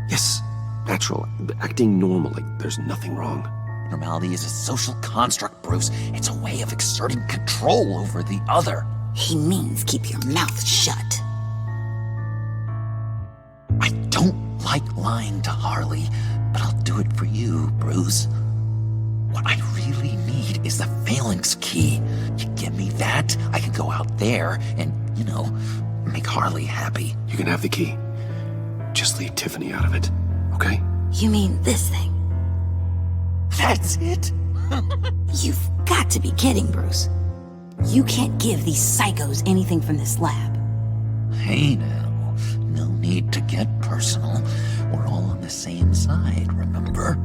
[SPEAKER 1] Yes, natural. Acting normal, like there's nothing wrong.
[SPEAKER 11] Normality is a social construct, Bruce. It's a way of exerting control over the other.
[SPEAKER 15] He means keep your mouth shut.
[SPEAKER 11] I don't like lying to Harley, but I'll do it for you, Bruce. What I really need is the phalanx key. You give me that, I can go out there and, make Harley happy.
[SPEAKER 1] You can have the key. Just leave Tiffany out of it, okay?
[SPEAKER 15] You mean this thing?
[SPEAKER 11] That's it?
[SPEAKER 15] You've got to be kidding, Bruce. You can't give these psychos anything from this lab.
[SPEAKER 11] Hey now, no need to get personal. We're all on the same side, remember?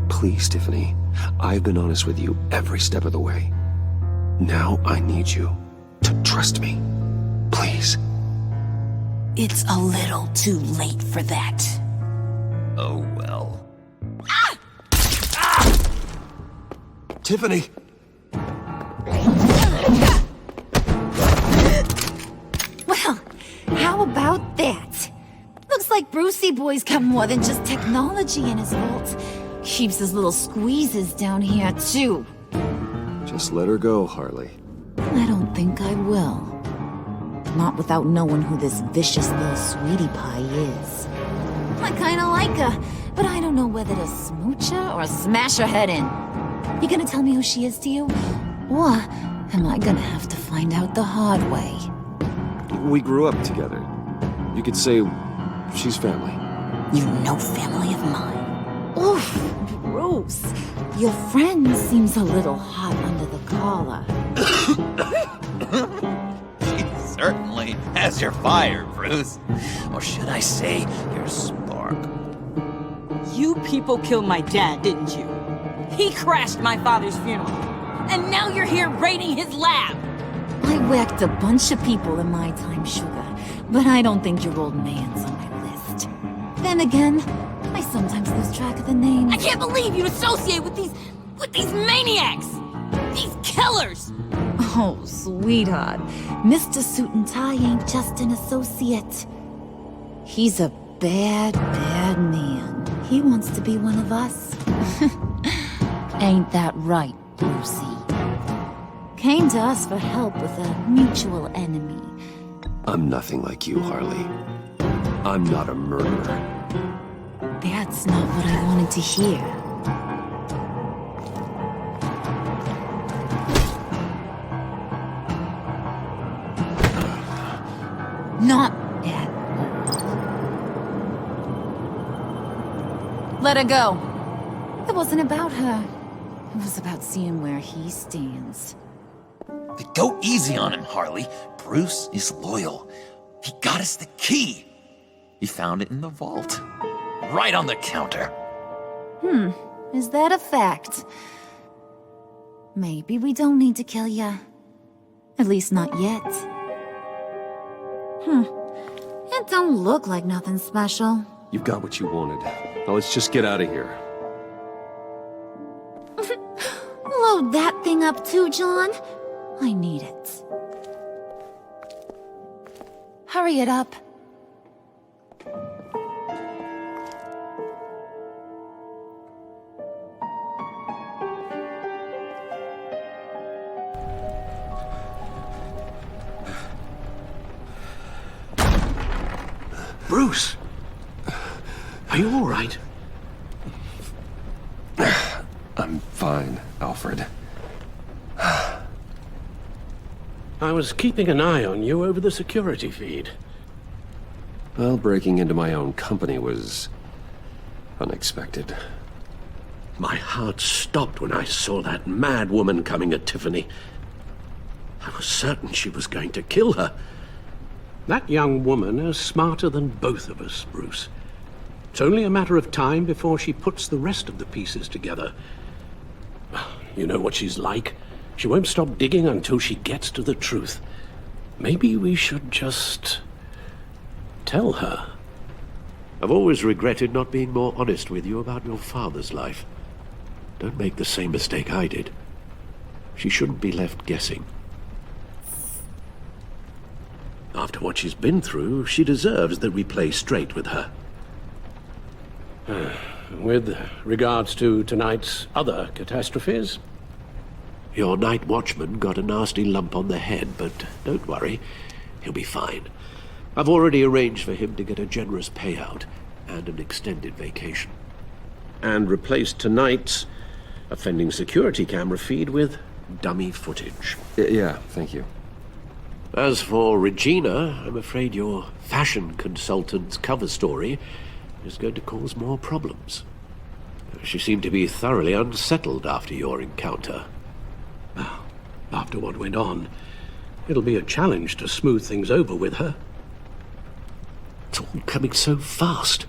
[SPEAKER 1] Please, Tiffany. I've been honest with you every step of the way. Now I need you to trust me. Please.
[SPEAKER 15] It's a little too late for that.
[SPEAKER 11] Oh, well.
[SPEAKER 15] Ah!
[SPEAKER 1] Ah! Tiffany!
[SPEAKER 13] Well, how about that? Looks like Brucey boy's got more than just technology in his vault. Keeps his little squeezes down here, too.
[SPEAKER 1] Just let her go, Harley.
[SPEAKER 13] I don't think I will. Not without knowing who this vicious little sweetie pie is. I kinda like her, but I don't know whether to smooch her or smash her head in. You gonna tell me who she is to you? Or am I gonna have to find out the hard way?
[SPEAKER 1] We grew up together. You could say she's family.
[SPEAKER 15] You know family of mine.
[SPEAKER 13] Oof, Bruce. Your friend seems a little hot under the collar.
[SPEAKER 11] She certainly has your fire, Bruce. Or should I say, your spark.
[SPEAKER 16] You people killed my dad, didn't you? He crashed my father's funeral. And now you're here raiding his lab.
[SPEAKER 13] I whacked a bunch of people in my time, sugar. But I don't think your old man's on my list. Then again, I sometimes lose track of the names.
[SPEAKER 16] I can't believe you associate with these maniacs! These killers!
[SPEAKER 13] Oh, sweetheart. Mr. Suit and Tie ain't just an associate. He's a bad, bad man. He wants to be one of us. Ain't that right, Brucey? Came to us for help with a mutual enemy.
[SPEAKER 1] I'm nothing like you, Harley. I'm not a murderer.
[SPEAKER 13] That's not what I wanted to hear. Not at all. Let her go. It wasn't about her. It was about seeing where he stands.
[SPEAKER 11] Go easy on him, Harley. Bruce is loyal. He got us the key. He found it in the vault. Right on the counter.
[SPEAKER 13] Is that a fact? Maybe we don't need to kill ya. At least not yet. It don't look like nothing special.
[SPEAKER 1] You've got what you wanted. Now let's just get out of here.
[SPEAKER 13] Load that thing up too, John. I need it. Hurry it up.
[SPEAKER 10] Bruce! Are you all right?
[SPEAKER 1] I'm fine, Alfred.
[SPEAKER 10] I was keeping an eye on you over the security feed.
[SPEAKER 1] Well, breaking into my own company was unexpected.
[SPEAKER 10] My heart stopped when I saw that mad woman coming at Tiffany. I was certain she was going to kill her. That young woman is smarter than both of us, Bruce. It's only a matter of time before she puts the rest of the pieces together. You know what she's like. She won't stop digging until she gets to the truth. Maybe we should just tell her. I've always regretted not being more honest with you about your father's life. Don't make the same mistake I did. She shouldn't be left guessing. After what she's been through, she deserves that we play straight with her. With regards to tonight's other catastrophes? Your night watchman got a nasty lump on the head, but don't worry, he'll be fine. I've already arranged for him to get a generous payout and an extended vacation. And replaced tonight's offending security camera feed with dummy footage.
[SPEAKER 1] Yeah, thank you.
[SPEAKER 10] As for Regina, I'm afraid your fashion consultant's cover story is going to cause more problems. She seemed to be thoroughly unsettled after your encounter. Well, after what went on, it'll be a challenge to smooth things over with her. It's all coming so fast.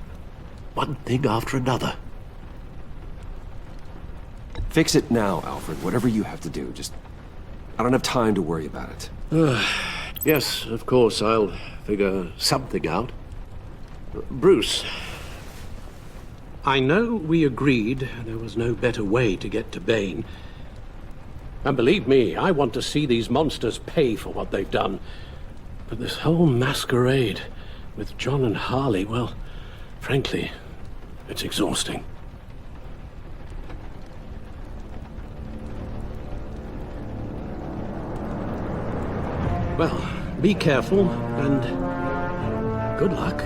[SPEAKER 10] One thing after another.
[SPEAKER 1] Fix it now, Alfred. Whatever you have to do. Just... I don't have time to worry about it.
[SPEAKER 10] Yes, of course, I'll figure something out. Bruce, I know we agreed there was no better way to get to Bane. And believe me, I want to see these monsters pay for what they've done. But this whole masquerade with John and Harley, well, frankly, it's exhausting. Well, be careful, and good luck.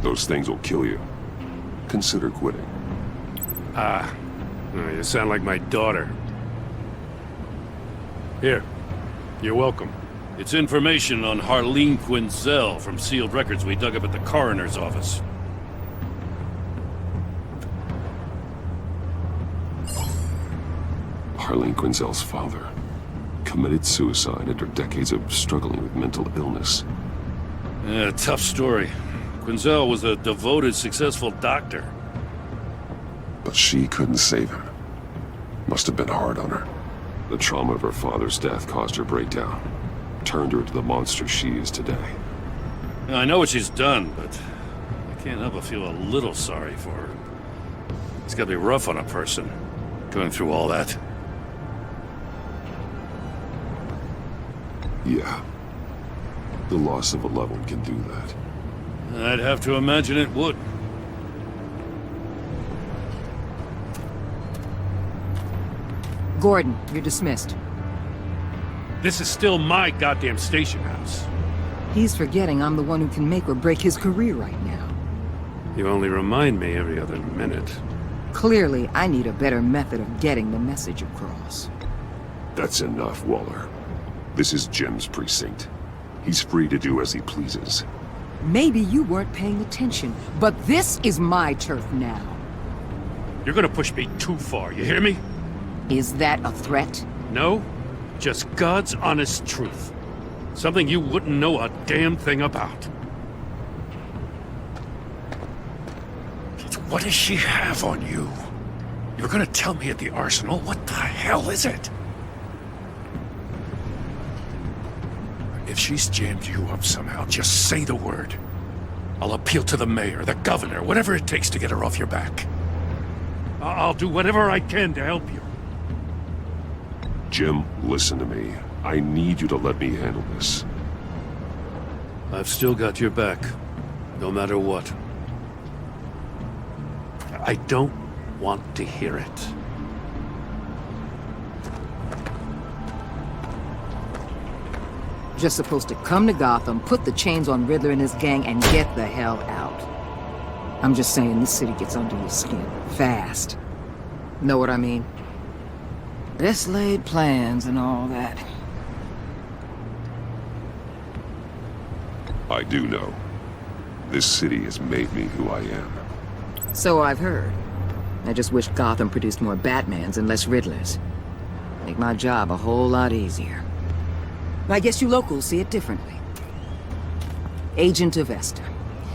[SPEAKER 14] Those things will kill you. Consider quitting.
[SPEAKER 3] You sound like my daughter. Here, you're welcome. It's information on Harleen Quinzel from sealed records we dug up at the coroner's office.
[SPEAKER 14] Harleen Quinzel's father committed suicide after decades of struggling with mental illness.
[SPEAKER 3] Yeah, tough story. Quinzel was a devoted, successful doctor.
[SPEAKER 14] But she couldn't save him. Must have been hard on her. The trauma of her father's death caused her breakdown. Turned her into the monster she is today.
[SPEAKER 3] Now, I know what she's done, but I can't help but feel a little sorry for her. It's gotta be rough on a person, going through all that.
[SPEAKER 14] Yeah. The loss of a loved one can do that.
[SPEAKER 3] I'd have to imagine it would.
[SPEAKER 2] Gordon, you're dismissed.
[SPEAKER 3] This is still my goddamn station house.
[SPEAKER 2] He's forgetting I'm the one who can make or break his career right now.
[SPEAKER 3] You only remind me every other minute.
[SPEAKER 2] Clearly, I need a better method of getting the message across.
[SPEAKER 14] That's enough, Waller. This is Jim's precinct. He's free to do as he pleases.
[SPEAKER 2] Maybe you weren't paying attention, but this is my turf now.
[SPEAKER 3] You're gonna push me too far, you hear me?
[SPEAKER 2] Is that a threat?
[SPEAKER 3] No, just God's honest truth. Something you wouldn't know a damn thing about. What does she have on you? You're gonna tell me at the arsenal? What the hell is it? If she's jammed you up somehow, just say the word. I'll appeal to the mayor, the governor, whatever it takes to get her off your back. I'll do whatever I can to help you.
[SPEAKER 14] Jim, listen to me. I need you to let me handle this.
[SPEAKER 3] I've still got your back, no matter what. I don't want to hear it.
[SPEAKER 2] Just supposed to come to Gotham, put the chains on Riddler and his gang, and get the hell out. I'm just saying this city gets under your skin. Fast. Know what I mean? Best laid plans and all that.
[SPEAKER 14] I do know. This city has made me who I am.
[SPEAKER 2] So I've heard. I just wish Gotham produced more Batmans and less Riddlers. Make my job a whole lot easier. I guess you locals see it differently. Agent Avesta.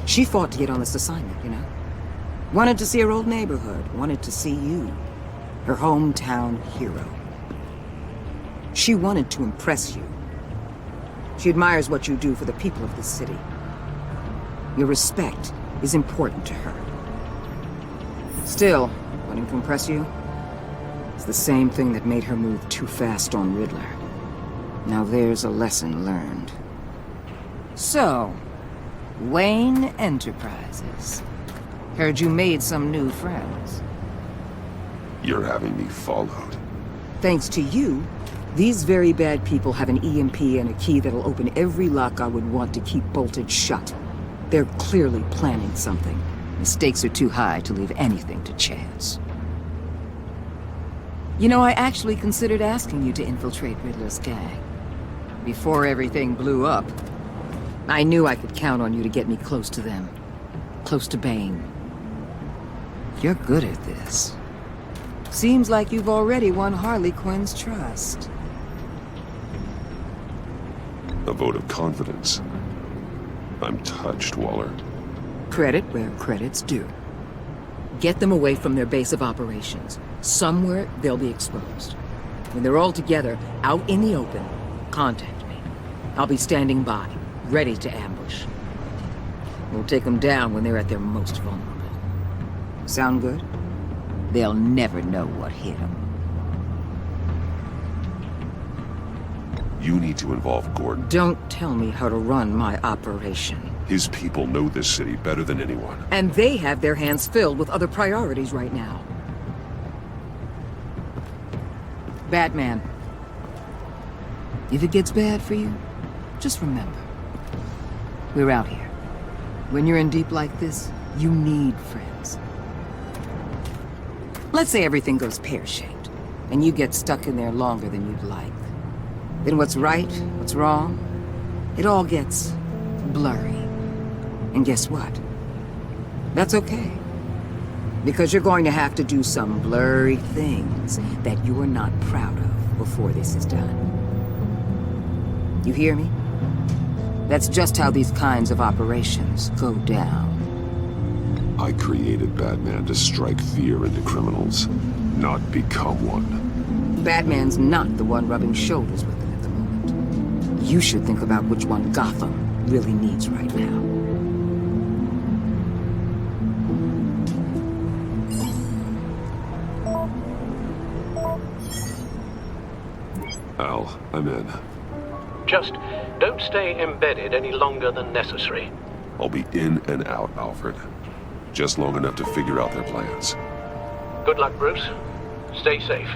[SPEAKER 2] She fought to get on this assignment, you know? Wanted to see her old neighborhood. Wanted to see you. Her hometown hero. She wanted to impress you. She admires what you do for the people of this city. Your respect is important to her. Still, wanting to impress you is the same thing that made her move too fast on Riddler. Now there's a lesson learned. So, Wayne Enterprises. Heard you made some new friends.
[SPEAKER 14] You're having me followed.
[SPEAKER 2] Thanks to you, these very bad people have an EMP and a key that'll open every lock I would want to keep bolted shut. They're clearly planning something. The stakes are too high to leave anything to chance. You know, I actually considered asking you to infiltrate Riddler's gang. Before everything blew up, I knew I could count on you to get me close to them. Close to Bane. You're good at this. Seems like you've already won Harley Quinn's trust.
[SPEAKER 14] A vote of confidence. I'm touched, Waller.
[SPEAKER 2] Credit where credit's due. Get them away from their base of operations. Somewhere they'll be exposed. When they're all together, out in the open, contact me. I'll be standing by, ready to ambush. We'll take them down when they're at their most vulnerable. Sound good? They'll never know what hit them.
[SPEAKER 14] You need to involve Gordon.
[SPEAKER 2] Don't tell me how to run my operation.
[SPEAKER 14] His people know this city better than anyone.
[SPEAKER 2] And they have their hands filled with other priorities right now. Batman. If it gets bad for you, just remember. We're out here. When you're in deep like this, you need friends. Let's say everything goes pear-shaped, and you get stuck in there longer than you'd like. Then what's right, what's wrong, it all gets blurry. And guess what? That's okay. Because you're going to have to do some blurry things that you're not proud of before this is done. You hear me? That's just how these kinds of operations go down.
[SPEAKER 14] I created Batman to strike fear into criminals, not become one.
[SPEAKER 2] Batman's not the one rubbing shoulders with them at the moment. You should think about which one Gotham really needs right now.
[SPEAKER 14] Al, I'm in.
[SPEAKER 10] Just don't stay embedded any longer than necessary.
[SPEAKER 14] I'll be in and out, Alfred. Just long enough to figure out their plans.
[SPEAKER 10] Good luck, Bruce. Stay safe.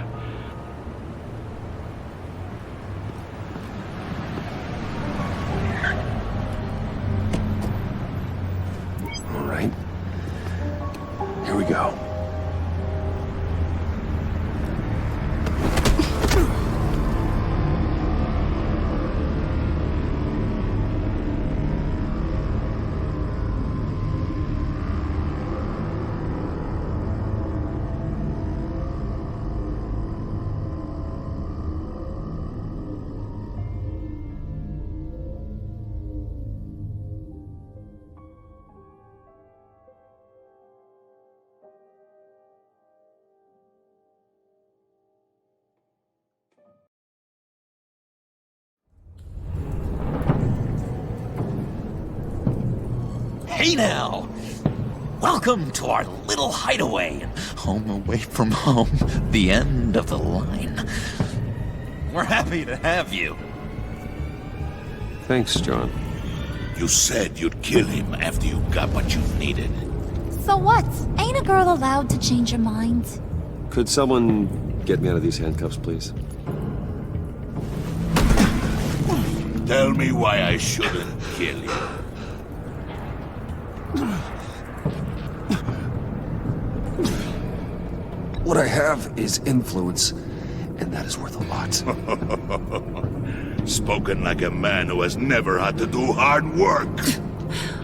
[SPEAKER 11] Hey now! Welcome to our little hideaway. Home away from home. The end of the line. We're happy to have you.
[SPEAKER 1] Thanks, John.
[SPEAKER 9] You said you'd kill him after you got what you needed.
[SPEAKER 13] So what? Ain't a girl allowed to change her mind?
[SPEAKER 1] Could someone get me out of these handcuffs, please?
[SPEAKER 9] Tell me why I shouldn't kill you.
[SPEAKER 1] What I have is influence, and that is worth a lot.
[SPEAKER 9] Spoken like a man who has never had to do hard work.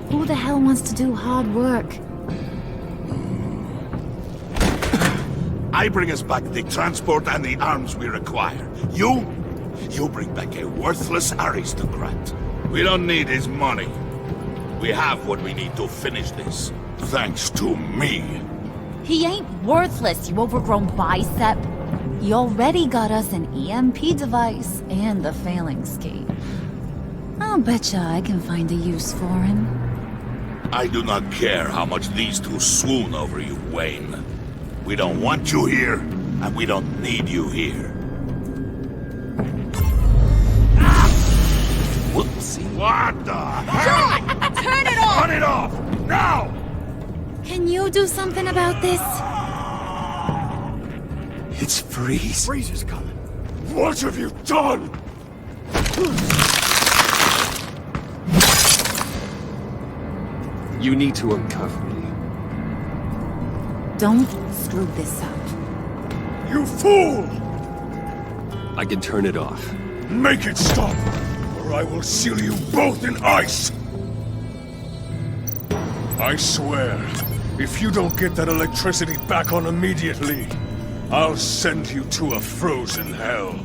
[SPEAKER 13] Who the hell wants to do hard work?
[SPEAKER 9] I bring us back the transport and the arms we require. You bring back a worthless aristocrat. We don't need his money. We have what we need to finish this. Thanks to me.
[SPEAKER 13] He ain't worthless, you overgrown bicep. He already got us an EMP device and the phalanx key. I'll betcha I can find a use for him.
[SPEAKER 9] I do not care how much these two swoon over you, Wayne. We don't want you here, and we don't need you here.
[SPEAKER 11] Whoopsie.
[SPEAKER 9] What the hell?
[SPEAKER 16] John! Turn it off!
[SPEAKER 9] Turn it off! Now!
[SPEAKER 13] Can you do something about this?
[SPEAKER 1] It's Freeze.
[SPEAKER 8] Freeze is coming.
[SPEAKER 9] What have you done?
[SPEAKER 1] You need to uncuff me.
[SPEAKER 13] Don't screw this up.
[SPEAKER 9] You fool!
[SPEAKER 1] I can turn it off.
[SPEAKER 9] Make it stop, or I will seal you both in ice!
[SPEAKER 3] I swear, if you don't get that electricity back on immediately, I'll send you to a frozen hell.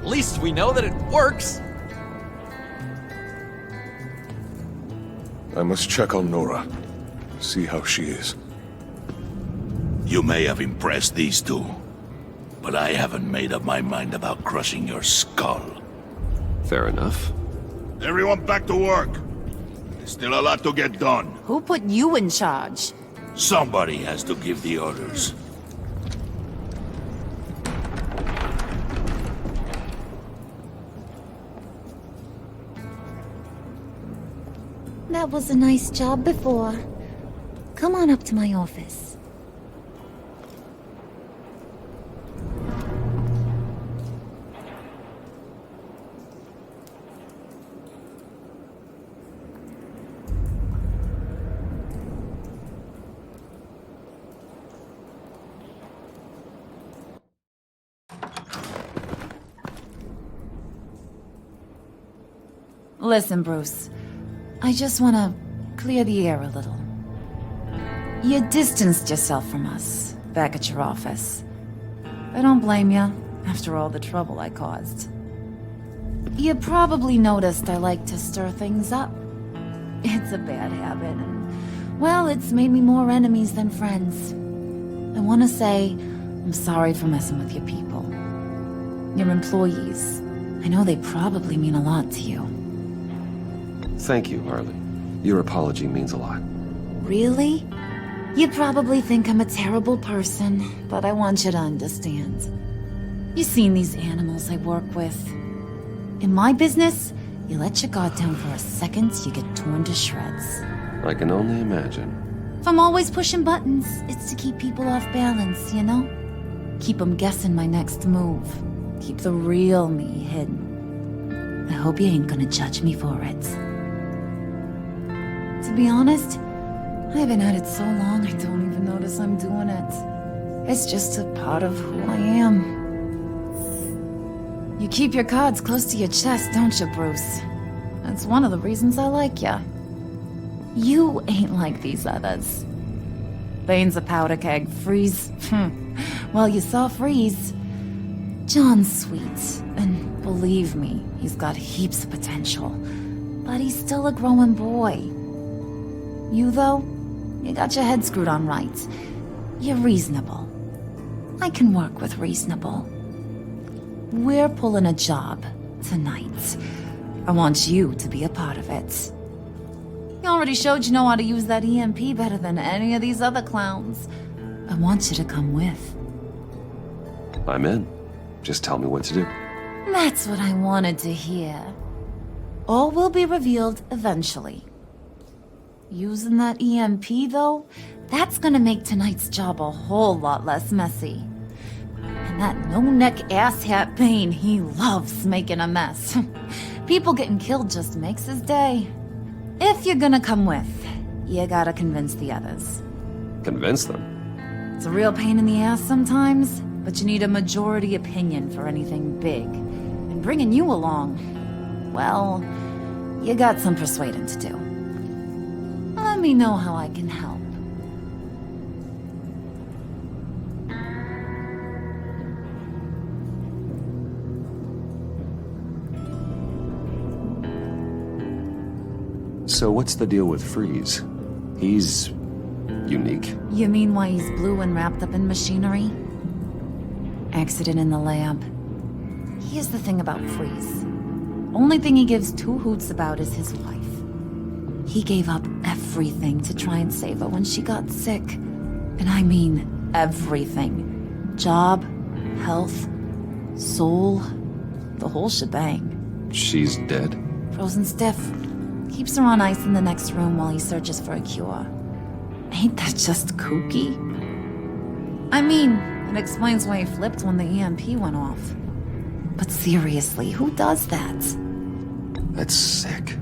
[SPEAKER 11] At least we know that it works.
[SPEAKER 3] I must check on Nora. See how she is.
[SPEAKER 9] You may have impressed these two, but I haven't made up my mind about crushing your skull.
[SPEAKER 1] Fair enough.
[SPEAKER 9] Everyone back to work. There's still a lot to get done.
[SPEAKER 16] Who put you in charge?
[SPEAKER 9] Somebody has to give the orders.
[SPEAKER 13] That was a nice job before. Come on up to my office.
[SPEAKER 16] Listen, Bruce. I just want to clear the air a little. You distanced yourself from us, back at your office. I don't blame you, after all the trouble I caused. You probably noticed I like to stir things up. It's a bad habit, and Well, it's made me more enemies than friends. I want to say I'm sorry for messing with your people. Your employees. I know they probably mean a lot to you.
[SPEAKER 1] Thank you, Harley. Your apology means a lot.
[SPEAKER 16] Really? You probably think I'm a terrible person, but I want you to understand. You've seen these animals I work with. In my business, you let your guard down for a second, you get torn to shreds.
[SPEAKER 1] I can only imagine.
[SPEAKER 16] If I'm always pushing buttons, it's to keep people off balance, you know? Keep them guessing my next move. Keep the real me hidden. I hope you ain't gonna judge me for it. To be honest, I've been at it so long I don't even notice I'm doing it. It's just a part of who I am. You keep your cards close to your chest, don't you, Bruce? That's one of the reasons I like ya. You ain't like these others. Bane's a powder keg. Freeze. Well, you saw Freeze. John's sweet, and believe me, he's got heaps of potential. But he's still a growing boy. You, though, you got your head screwed on right. You're reasonable. I can work with reasonable. We're pulling a job tonight. I want you to be a part of it. You already showed you know how to use that EMP better than any of these other clowns. I want you to come with.
[SPEAKER 1] I'm in. Just tell me what to do.
[SPEAKER 16] That's what I wanted to hear. All will be revealed eventually. Using that EMP, though, that's gonna make tonight's job a whole lot less messy. And that no-neck asshat Bane, he loves making a mess. People getting killed just makes his day. If you're gonna come with, you gotta convince the others.
[SPEAKER 1] Convince them?
[SPEAKER 16] It's a real pain in the ass sometimes, but you need a majority opinion for anything big. And bringing you along, well, you got some persuading to do. Let me know how I can help.
[SPEAKER 1] So what's the deal with Freeze? He's unique.
[SPEAKER 16] You mean why he's blue and wrapped up in machinery? Accident in the lab. Here's the thing about Freeze. Only thing he gives two hoots about is his wife. He gave up everything to try and save her when she got sick. And I mean everything. Job, health, soul, the whole shebang.
[SPEAKER 1] She's dead?
[SPEAKER 16] Frozen stiff. Keeps her on ice in the next room while he searches for a cure. Ain't that just kooky? I mean, it explains why he flipped when the EMP went off. But seriously, who does that?
[SPEAKER 1] That's sick.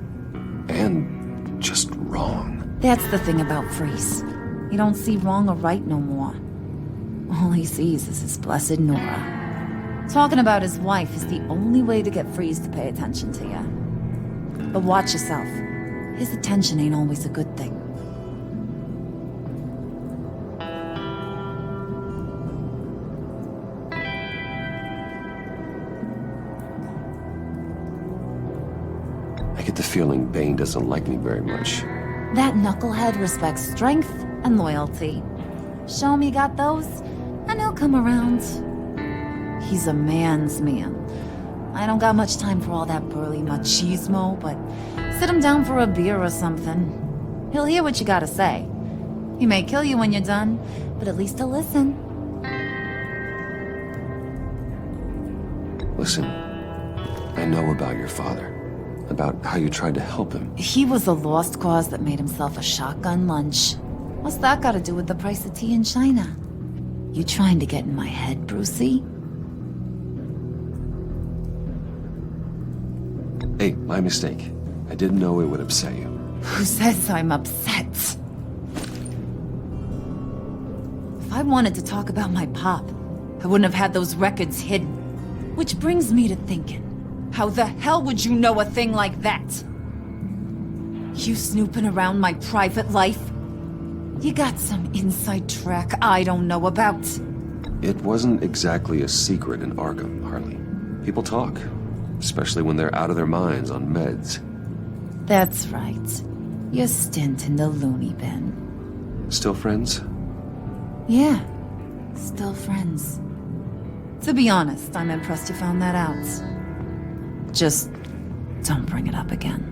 [SPEAKER 1] And just wrong.
[SPEAKER 16] That's the thing about Freeze. He don't see wrong or right no more. All he sees is his blessed Nora. Talking about his wife is the only way to get Freeze to pay attention to you. But watch yourself. His attention ain't always a good thing.
[SPEAKER 1] I get the feeling Bane doesn't like me very much.
[SPEAKER 16] That knucklehead respects strength and loyalty. Show him you got those, and he'll come around. He's a man's man. I don't got much time for all that burly machismo, but sit him down for a beer or something. He'll hear what you gotta say. He may kill you when you're done, but at least he'll listen.
[SPEAKER 1] Listen, I know about your father. About how you tried to help him.
[SPEAKER 16] He was a lost cause that made himself a shotgun lunch. What's that got to do with the price of tea in China? You trying to get in my head, Brucey?
[SPEAKER 1] Hey, my mistake. I didn't know it would upset you.
[SPEAKER 16] Who says I'm upset? If I wanted to talk about my pop, I wouldn't have had those records hidden. Which brings me to thinking. How the hell would you know a thing like that? You snooping around my private life? You got some inside track I don't know about.
[SPEAKER 1] It wasn't exactly a secret in Arkham, Harley. People talk, especially when they're out of their minds on meds.
[SPEAKER 16] That's right. Your stint in the loony bin.
[SPEAKER 1] Still friends?
[SPEAKER 16] Yeah, still friends. To be honest, I'm impressed you found that out. Just don't bring it up again.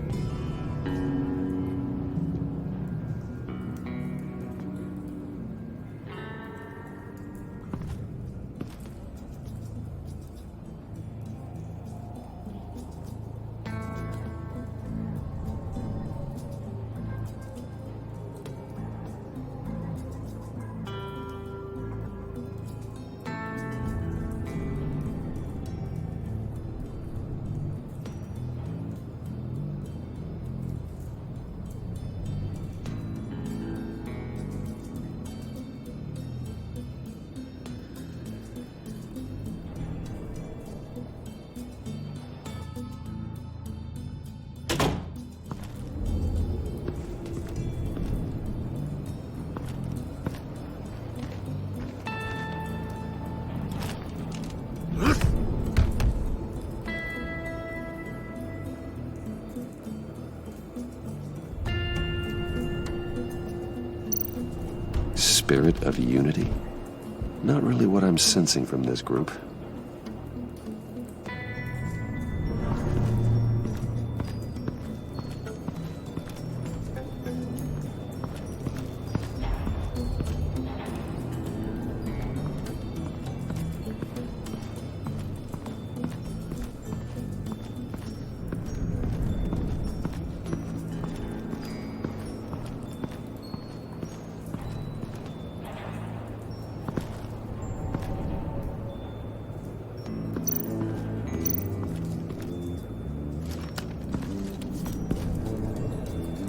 [SPEAKER 1] Spirit of unity? Not really what I'm sensing from this group.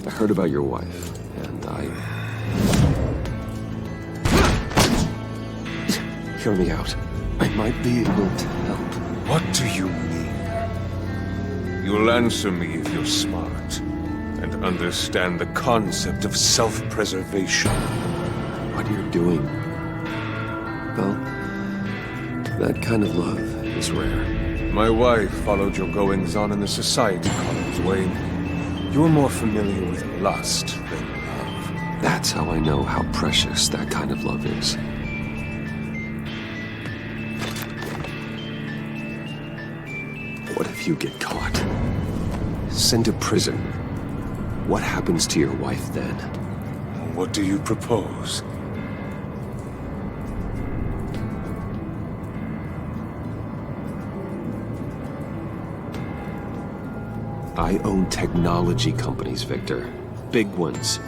[SPEAKER 1] I heard about your wife, and Hear me out. I might be able to help.
[SPEAKER 17] What do you mean? You'll answer me if you're smart, and understand the concept of self-preservation.
[SPEAKER 1] What you're doing, well, that kind of love is rare.
[SPEAKER 17] My wife followed your goings-on in the society columns, Wayne. You're more familiar with lust than love.
[SPEAKER 1] That's how I know how precious that kind of love is. What if you get caught? Sent to prison? What happens to your wife then?
[SPEAKER 17] What do you propose?
[SPEAKER 1] I own technology companies, Victor. Big ones.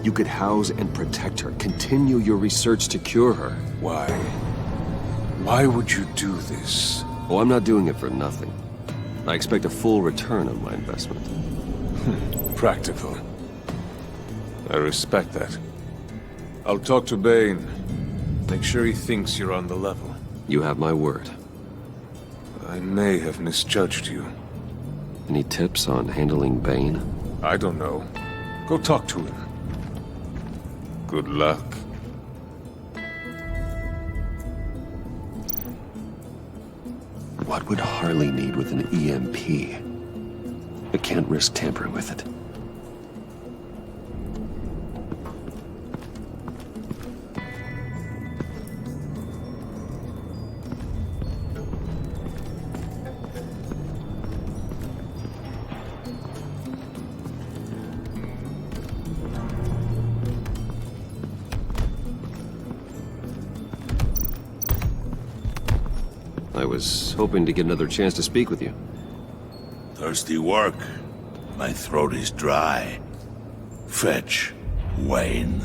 [SPEAKER 1] You could house and protect her, continue your research to cure her.
[SPEAKER 17] Why? Why would you do this?
[SPEAKER 1] Oh, I'm not doing it for nothing. I expect a full return on my investment.
[SPEAKER 17] Practical. I respect that. I'll talk to Bane. Make sure he thinks you're on the level.
[SPEAKER 1] You have my word.
[SPEAKER 17] I may have misjudged you.
[SPEAKER 1] Any tips on handling Bane?
[SPEAKER 17] I don't know. Go talk to him. Good luck.
[SPEAKER 1] What would Harley need with an EMP? I can't risk tampering with it. I was hoping to get another chance to speak with you.
[SPEAKER 9] Thirsty work. My throat is dry. Fetch, Wayne.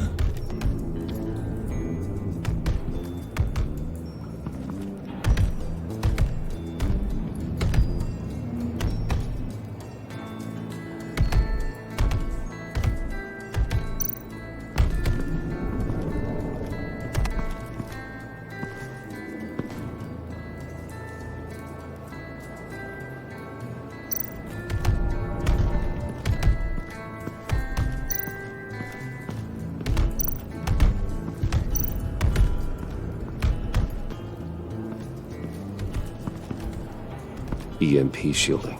[SPEAKER 1] EMP shielding.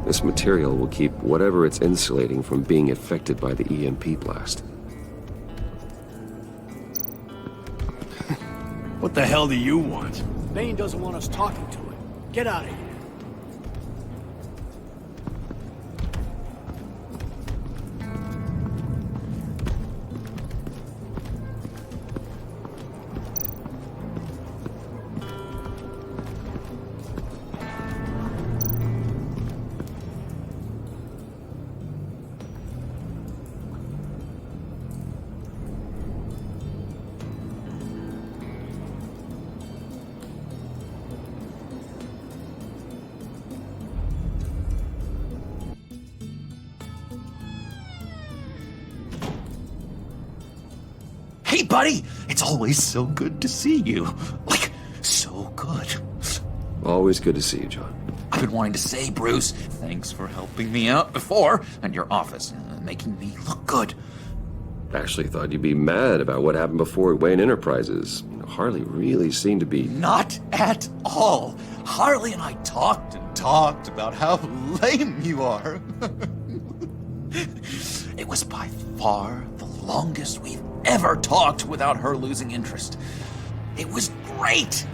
[SPEAKER 1] This material will keep whatever it's insulating from being affected by the EMP blast.
[SPEAKER 4] What the hell do you want?
[SPEAKER 8] Bane doesn't want us talking to him. Get out of here.
[SPEAKER 11] Hey, buddy! It's always so good to see you. Like, so good.
[SPEAKER 1] Always good to see you, John.
[SPEAKER 11] I've been wanting to say, Bruce, thanks for helping me out before at your office, making me look good.
[SPEAKER 1] Actually thought you'd be mad about what happened before at Wayne Enterprises. Harley really seemed to be...
[SPEAKER 11] Not at all. Harley and I talked and talked about how lame you are. It was by far the longest we've ever talked without her losing interest. It was great.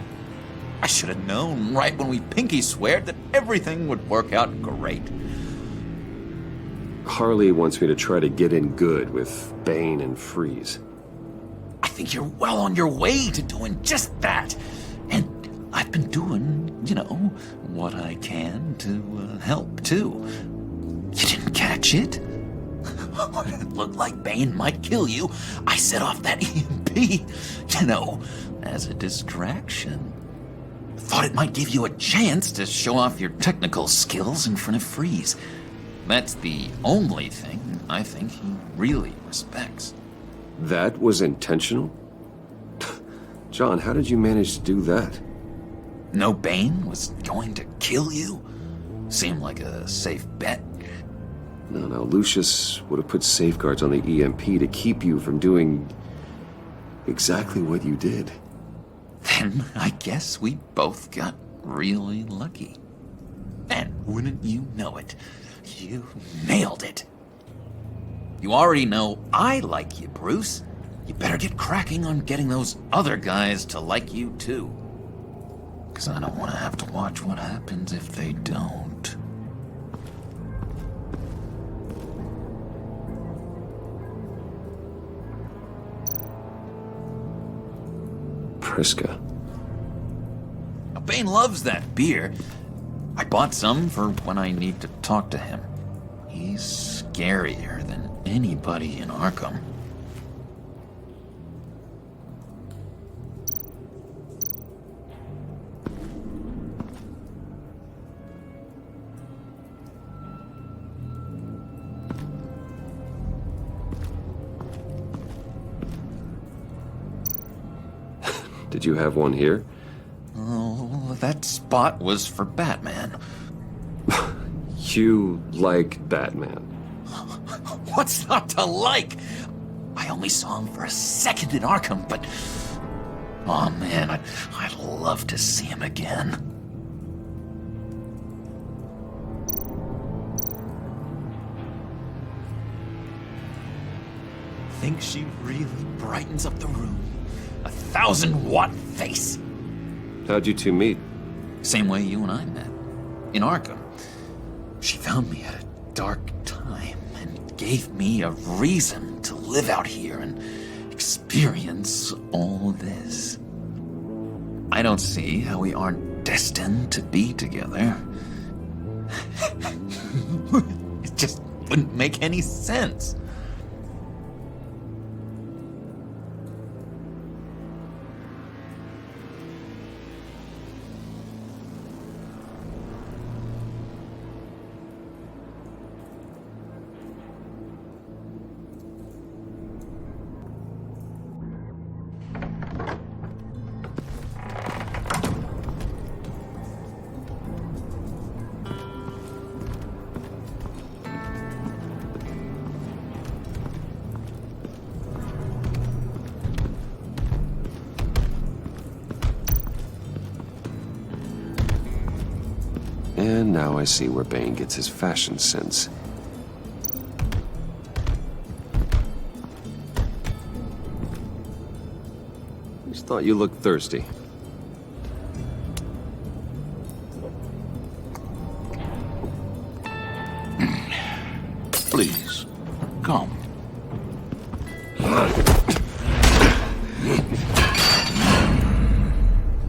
[SPEAKER 11] I should have known right when we pinky sweared that everything would work out great.
[SPEAKER 1] Harley wants me to try to get in good with Bane and Freeze.
[SPEAKER 11] I think you're well on your way to doing just that. And I've been doing, what I can to help, too. You didn't catch it? It looked like Bane might kill you. I set off that EMP, as a distraction. Thought it might give you a chance to show off your technical skills in front of Freeze. That's the only thing I think he really respects.
[SPEAKER 1] That was intentional? John, how did you manage to do that?
[SPEAKER 11] No, Bane was going to kill you? Seemed like a safe bet.
[SPEAKER 1] No, Lucius would have put safeguards on the EMP to keep you from doing exactly what you did.
[SPEAKER 11] Then I guess we both got really lucky. And wouldn't you know it, you nailed it. You already know I like you, Bruce. You better get cracking on getting those other guys to like you too. 'Cause I don't want to have to watch what happens if they don't.
[SPEAKER 1] Priska.
[SPEAKER 11] Bane loves that beer. I bought some for when I need to talk to him. He's scarier than anybody in Arkham.
[SPEAKER 1] Did you have one here?
[SPEAKER 11] Oh, that spot was for Batman.
[SPEAKER 1] You like Batman?
[SPEAKER 11] What's not to like? I only saw him for a second in Arkham, but... Oh man, I'd love to see him again. Think she really brightens up the room. 1,000-watt face.
[SPEAKER 1] How'd you two meet?
[SPEAKER 11] Same way you and I met. In Arkham. She found me at a dark time and gave me a reason to live out here and experience all this. I don't see how we aren't destined to be together. It just wouldn't make any sense.
[SPEAKER 1] And now I see where Bane gets his fashion sense. Thought you looked thirsty.
[SPEAKER 9] Please, come.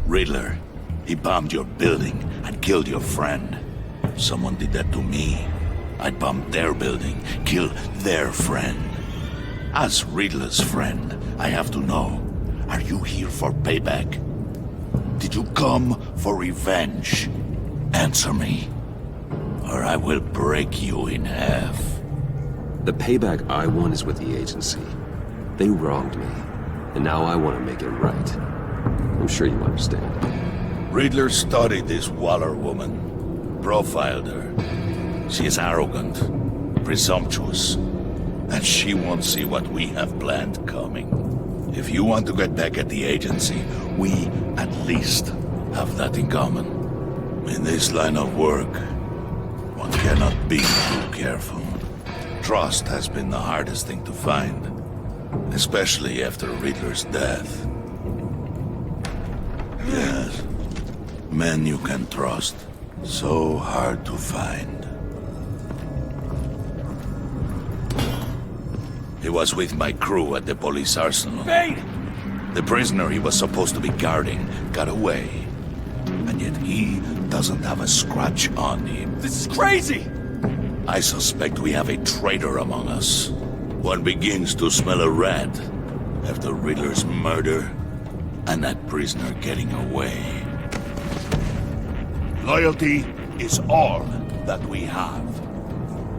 [SPEAKER 9] Riddler, he bombed your building and killed your friend. If someone did that to me, I'd bomb their building, kill their friend. As Riddler's friend, I have to know, are you here for payback? Did you come for revenge? Answer me, or I will break you in half.
[SPEAKER 1] The payback I want is with the agency. They wronged me, and now I want to make it right. I'm sure you understand.
[SPEAKER 9] Riddler studied this Waller woman, profiled her. She is arrogant, presumptuous, and she won't see what we have planned coming. If you want to get back at the agency, we at least have that in common. In this line of work, one cannot be too careful. Trust has been the hardest thing to find, especially after Riddler's death. Yes, men you can trust, so hard to find. He was with my crew at the police arsenal.
[SPEAKER 7] Bane!
[SPEAKER 9] The prisoner he was supposed to be guarding got away. And yet he doesn't have a scratch on him.
[SPEAKER 7] This is crazy!
[SPEAKER 9] I suspect we have a traitor among us. One begins to smell a rat after Riddler's murder and that prisoner getting away. Loyalty is all that we have.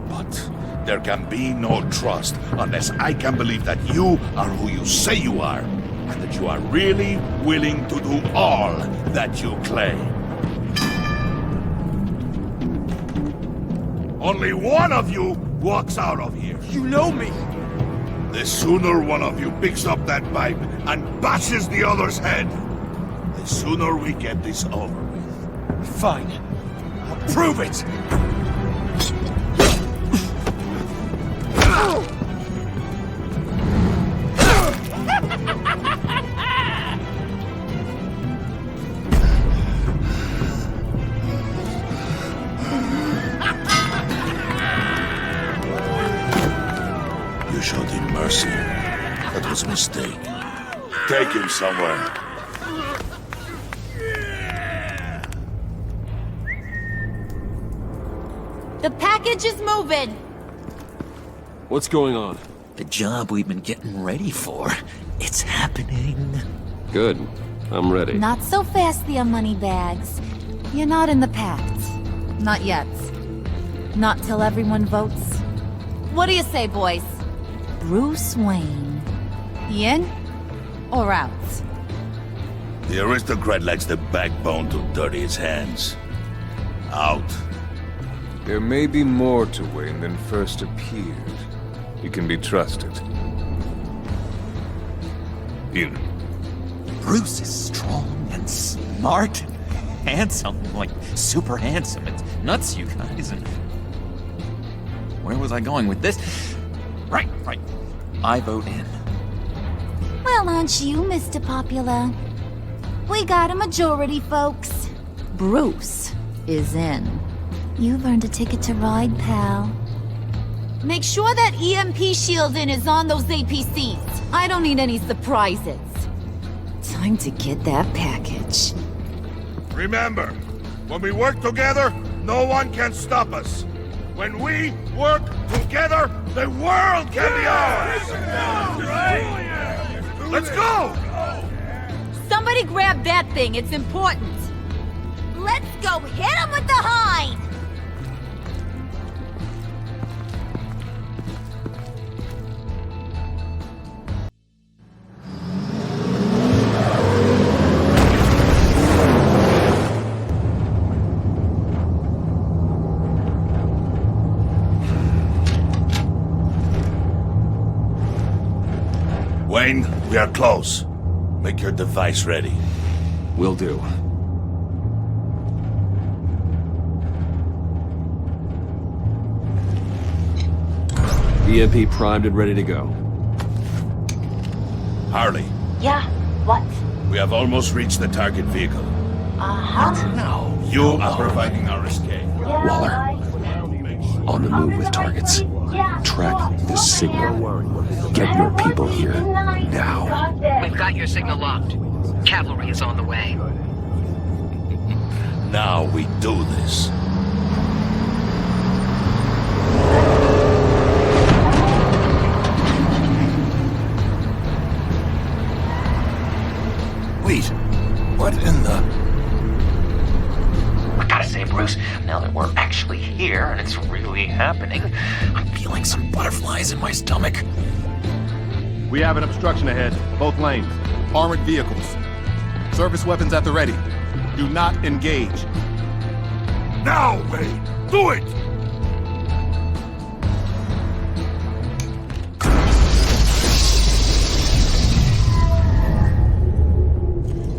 [SPEAKER 9] But there can be no trust unless I can believe that you are who you say you are, and that you are really willing to do all that you claim. Only one of you walks out of here.
[SPEAKER 7] You know me!
[SPEAKER 9] The sooner one of you picks up that pipe and bashes the other's head, the sooner we get this over with.
[SPEAKER 7] Fine. I'll prove it!
[SPEAKER 9] You showed him mercy. That was a mistake. Take him somewhere.
[SPEAKER 18] The package is moving!
[SPEAKER 1] What's going on?
[SPEAKER 11] The job we've been getting ready for. It's happening.
[SPEAKER 1] Good. I'm ready.
[SPEAKER 13] Not so fast there, Moneybags. You're not in the pact. Not yet. Not till everyone votes. What do you say, boys? Bruce Wayne. In or out?
[SPEAKER 9] The aristocrat lacks the backbone to dirty his hands. Out.
[SPEAKER 17] There may be more to Wayne than first appeared. He can be trusted. In.
[SPEAKER 11] Bruce is strong and smart and handsome, like super handsome. It's nuts, you guys. And where was I going with this? Right. I vote in.
[SPEAKER 13] Well, aren't you, Mr. Popular? We got a majority, folks. Bruce is in. You've earned a ticket to ride, pal.
[SPEAKER 18] Make sure that EMP shielding is on those APCs.
[SPEAKER 13] I don't need any surprises. Time to get that package.
[SPEAKER 9] Remember, when we work together, no one can stop us. When we work together, the world can be ours! Let's go!
[SPEAKER 18] Somebody grab that thing, it's important. Let's go hit him with the hind!
[SPEAKER 9] Wayne, we are close. Make your device ready.
[SPEAKER 1] Will do. EMP primed and ready to go.
[SPEAKER 9] Harley.
[SPEAKER 18] Yeah, what?
[SPEAKER 9] We have almost reached the target vehicle.
[SPEAKER 1] No.
[SPEAKER 9] You are providing our escape.
[SPEAKER 1] Waller, on the move with targets. Track this signal. Get your people here, now.
[SPEAKER 2] We've got your signal locked. Cavalry is on the way.
[SPEAKER 9] Now we do this.
[SPEAKER 11] Wait, what in the... I gotta say, Bruce, now that we're actually here and it's really happening, I'm feeling some butterflies in my stomach.
[SPEAKER 19] We have an obstruction ahead, both lanes. Armored vehicles. Service weapons at the ready. Do not engage.
[SPEAKER 9] Now, Wayne! Do it!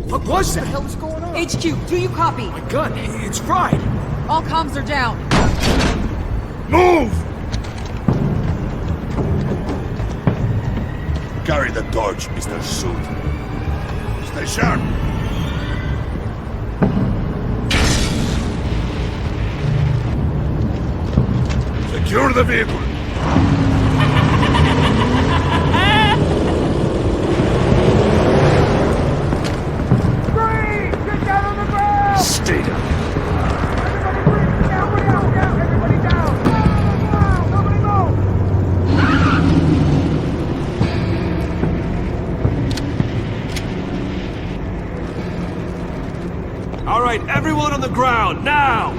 [SPEAKER 8] What was that? What the hell is going on?
[SPEAKER 2] HQ, do you copy?
[SPEAKER 8] My gun, it's fried.
[SPEAKER 2] All comms are down.
[SPEAKER 9] Move! Carry the torch, Mr. Suit. Stay sharp. Secure the vehicle.
[SPEAKER 1] Stay down.
[SPEAKER 7] All right, everyone on the ground, now!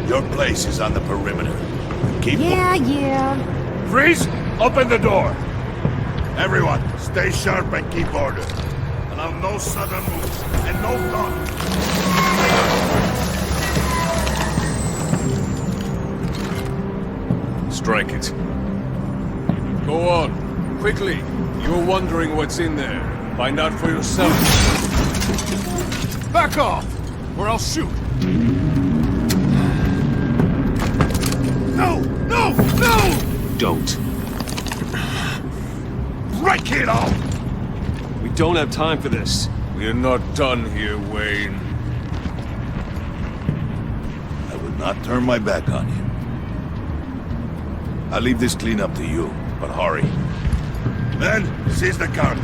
[SPEAKER 9] Your place is on the perimeter. Keep...
[SPEAKER 13] Yeah.
[SPEAKER 9] Freeze! Open the door! Everyone, stay sharp and keep order. Allow no sudden moves, and no talk.
[SPEAKER 17] Strike it. Go on, quickly. You're wondering what's in there. Find out for yourself.
[SPEAKER 19] Back off, or I'll shoot.
[SPEAKER 9] No! No! No!
[SPEAKER 1] Don't.
[SPEAKER 9] Right, kiddo!
[SPEAKER 17] We don't have time for this. We're not done here, Wayne.
[SPEAKER 9] I will not turn my back on you. I'll leave this cleanup to you, but hurry. Men, seize the cargo.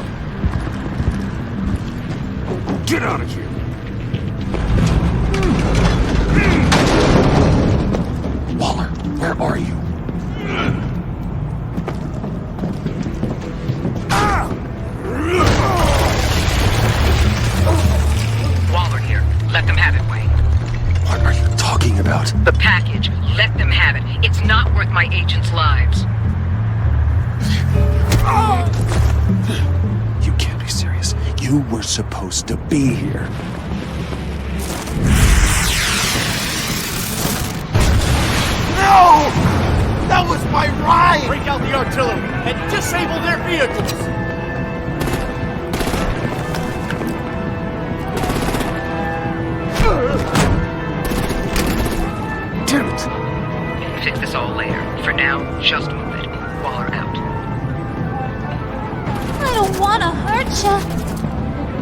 [SPEAKER 1] Get out of here! Waller, where are you?
[SPEAKER 2] Waller here. Let them have it, Wayne.
[SPEAKER 1] What are you talking about?
[SPEAKER 2] The package. Let them have it. It's not worth my agents' lives.
[SPEAKER 1] You can't be serious. You were supposed to be here.
[SPEAKER 8] No! That was my ride! Break out the artillery and disable their vehicles!
[SPEAKER 1] Damn it!
[SPEAKER 2] Fix this all later. For now, just move it. Waller out.
[SPEAKER 13] I don't want to hurt you,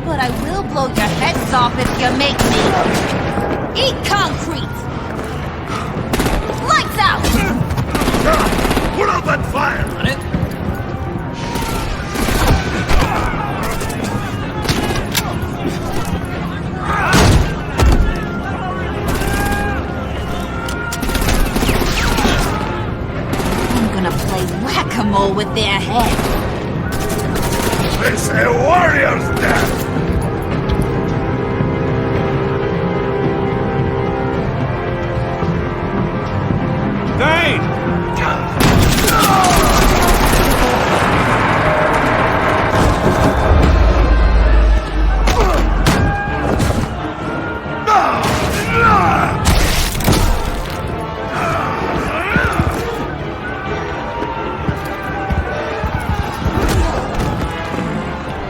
[SPEAKER 13] but I will blow your heads off if you make me. Eat concrete! Lights out!
[SPEAKER 9] Put out that fire!
[SPEAKER 7] On it?
[SPEAKER 13] I'm gonna play whack-a-mole with their head.
[SPEAKER 9] It's a warrior's death!
[SPEAKER 7] Dane!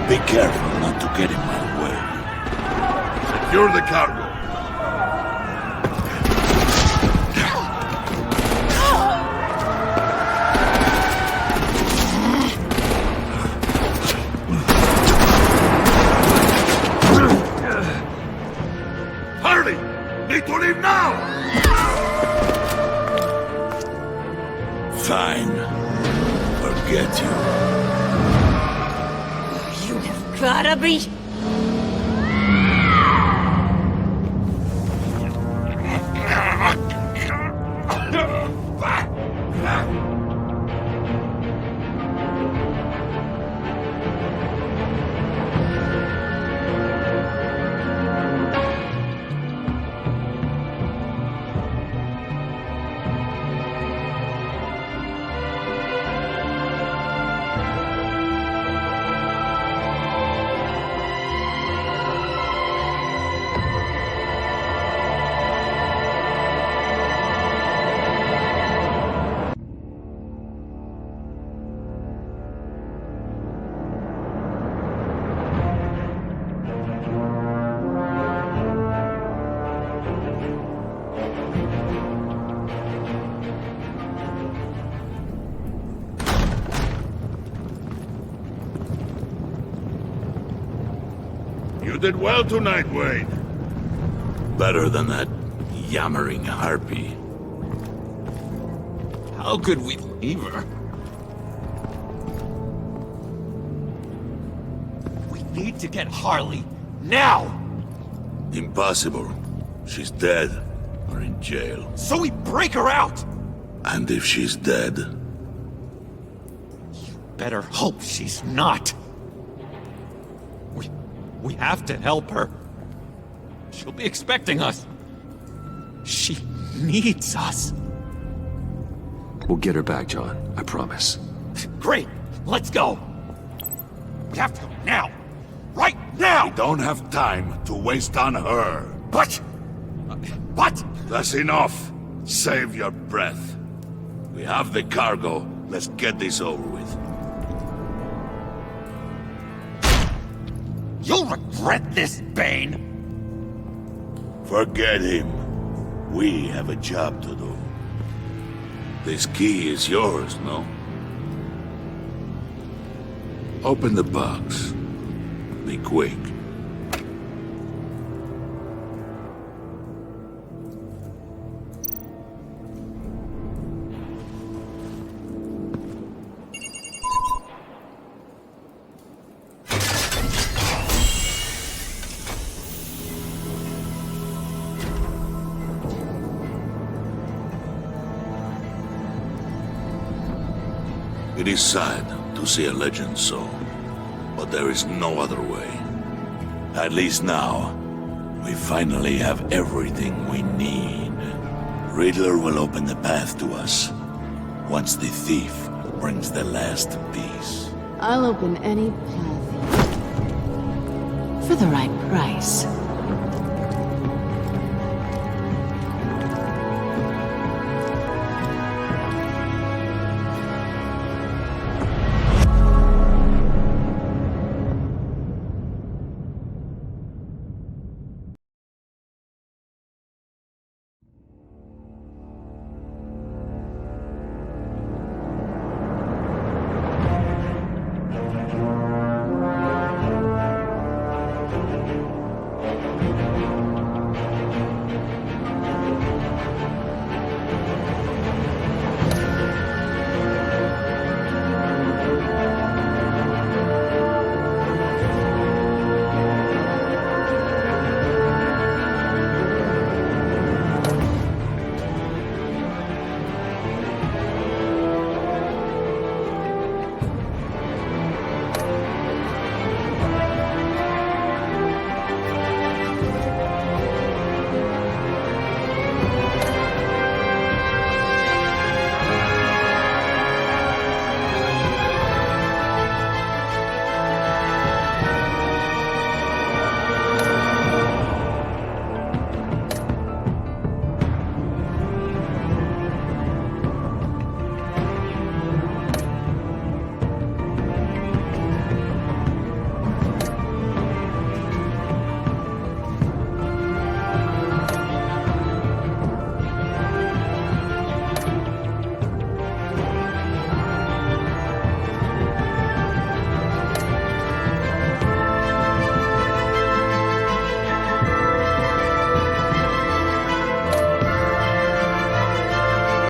[SPEAKER 9] Be careful not to get in my way. Secure the cargo. Hurry! Need to leave now! Fine. Forget you.
[SPEAKER 18] You have gotta be...
[SPEAKER 9] You did well tonight, Wade. Better than that yammering harpy.
[SPEAKER 11] How could we leave her? We need to get Harley, now!
[SPEAKER 9] Impossible. She's dead, or in jail.
[SPEAKER 11] So we break her out!
[SPEAKER 9] And if she's dead...
[SPEAKER 11] Better hope she's not. We have to help her. She'll be expecting us. She needs us.
[SPEAKER 1] We'll get her back, John. I promise.
[SPEAKER 11] Great. Let's go. We have to go now. Right now!
[SPEAKER 9] We don't have time to waste on her.
[SPEAKER 11] But...
[SPEAKER 9] That's enough. Save your breath. We have the cargo. Let's get this over with.
[SPEAKER 11] You'll regret this, Bane!
[SPEAKER 9] Forget him. We have a job to do. This key is yours, no? Open the box. Be quick. It is sad to see a legend so, but there is no other way. At least now, we finally have everything we need. Riddler will open the path to us, once the thief brings the last piece.
[SPEAKER 20] I'll open any path. For the right price.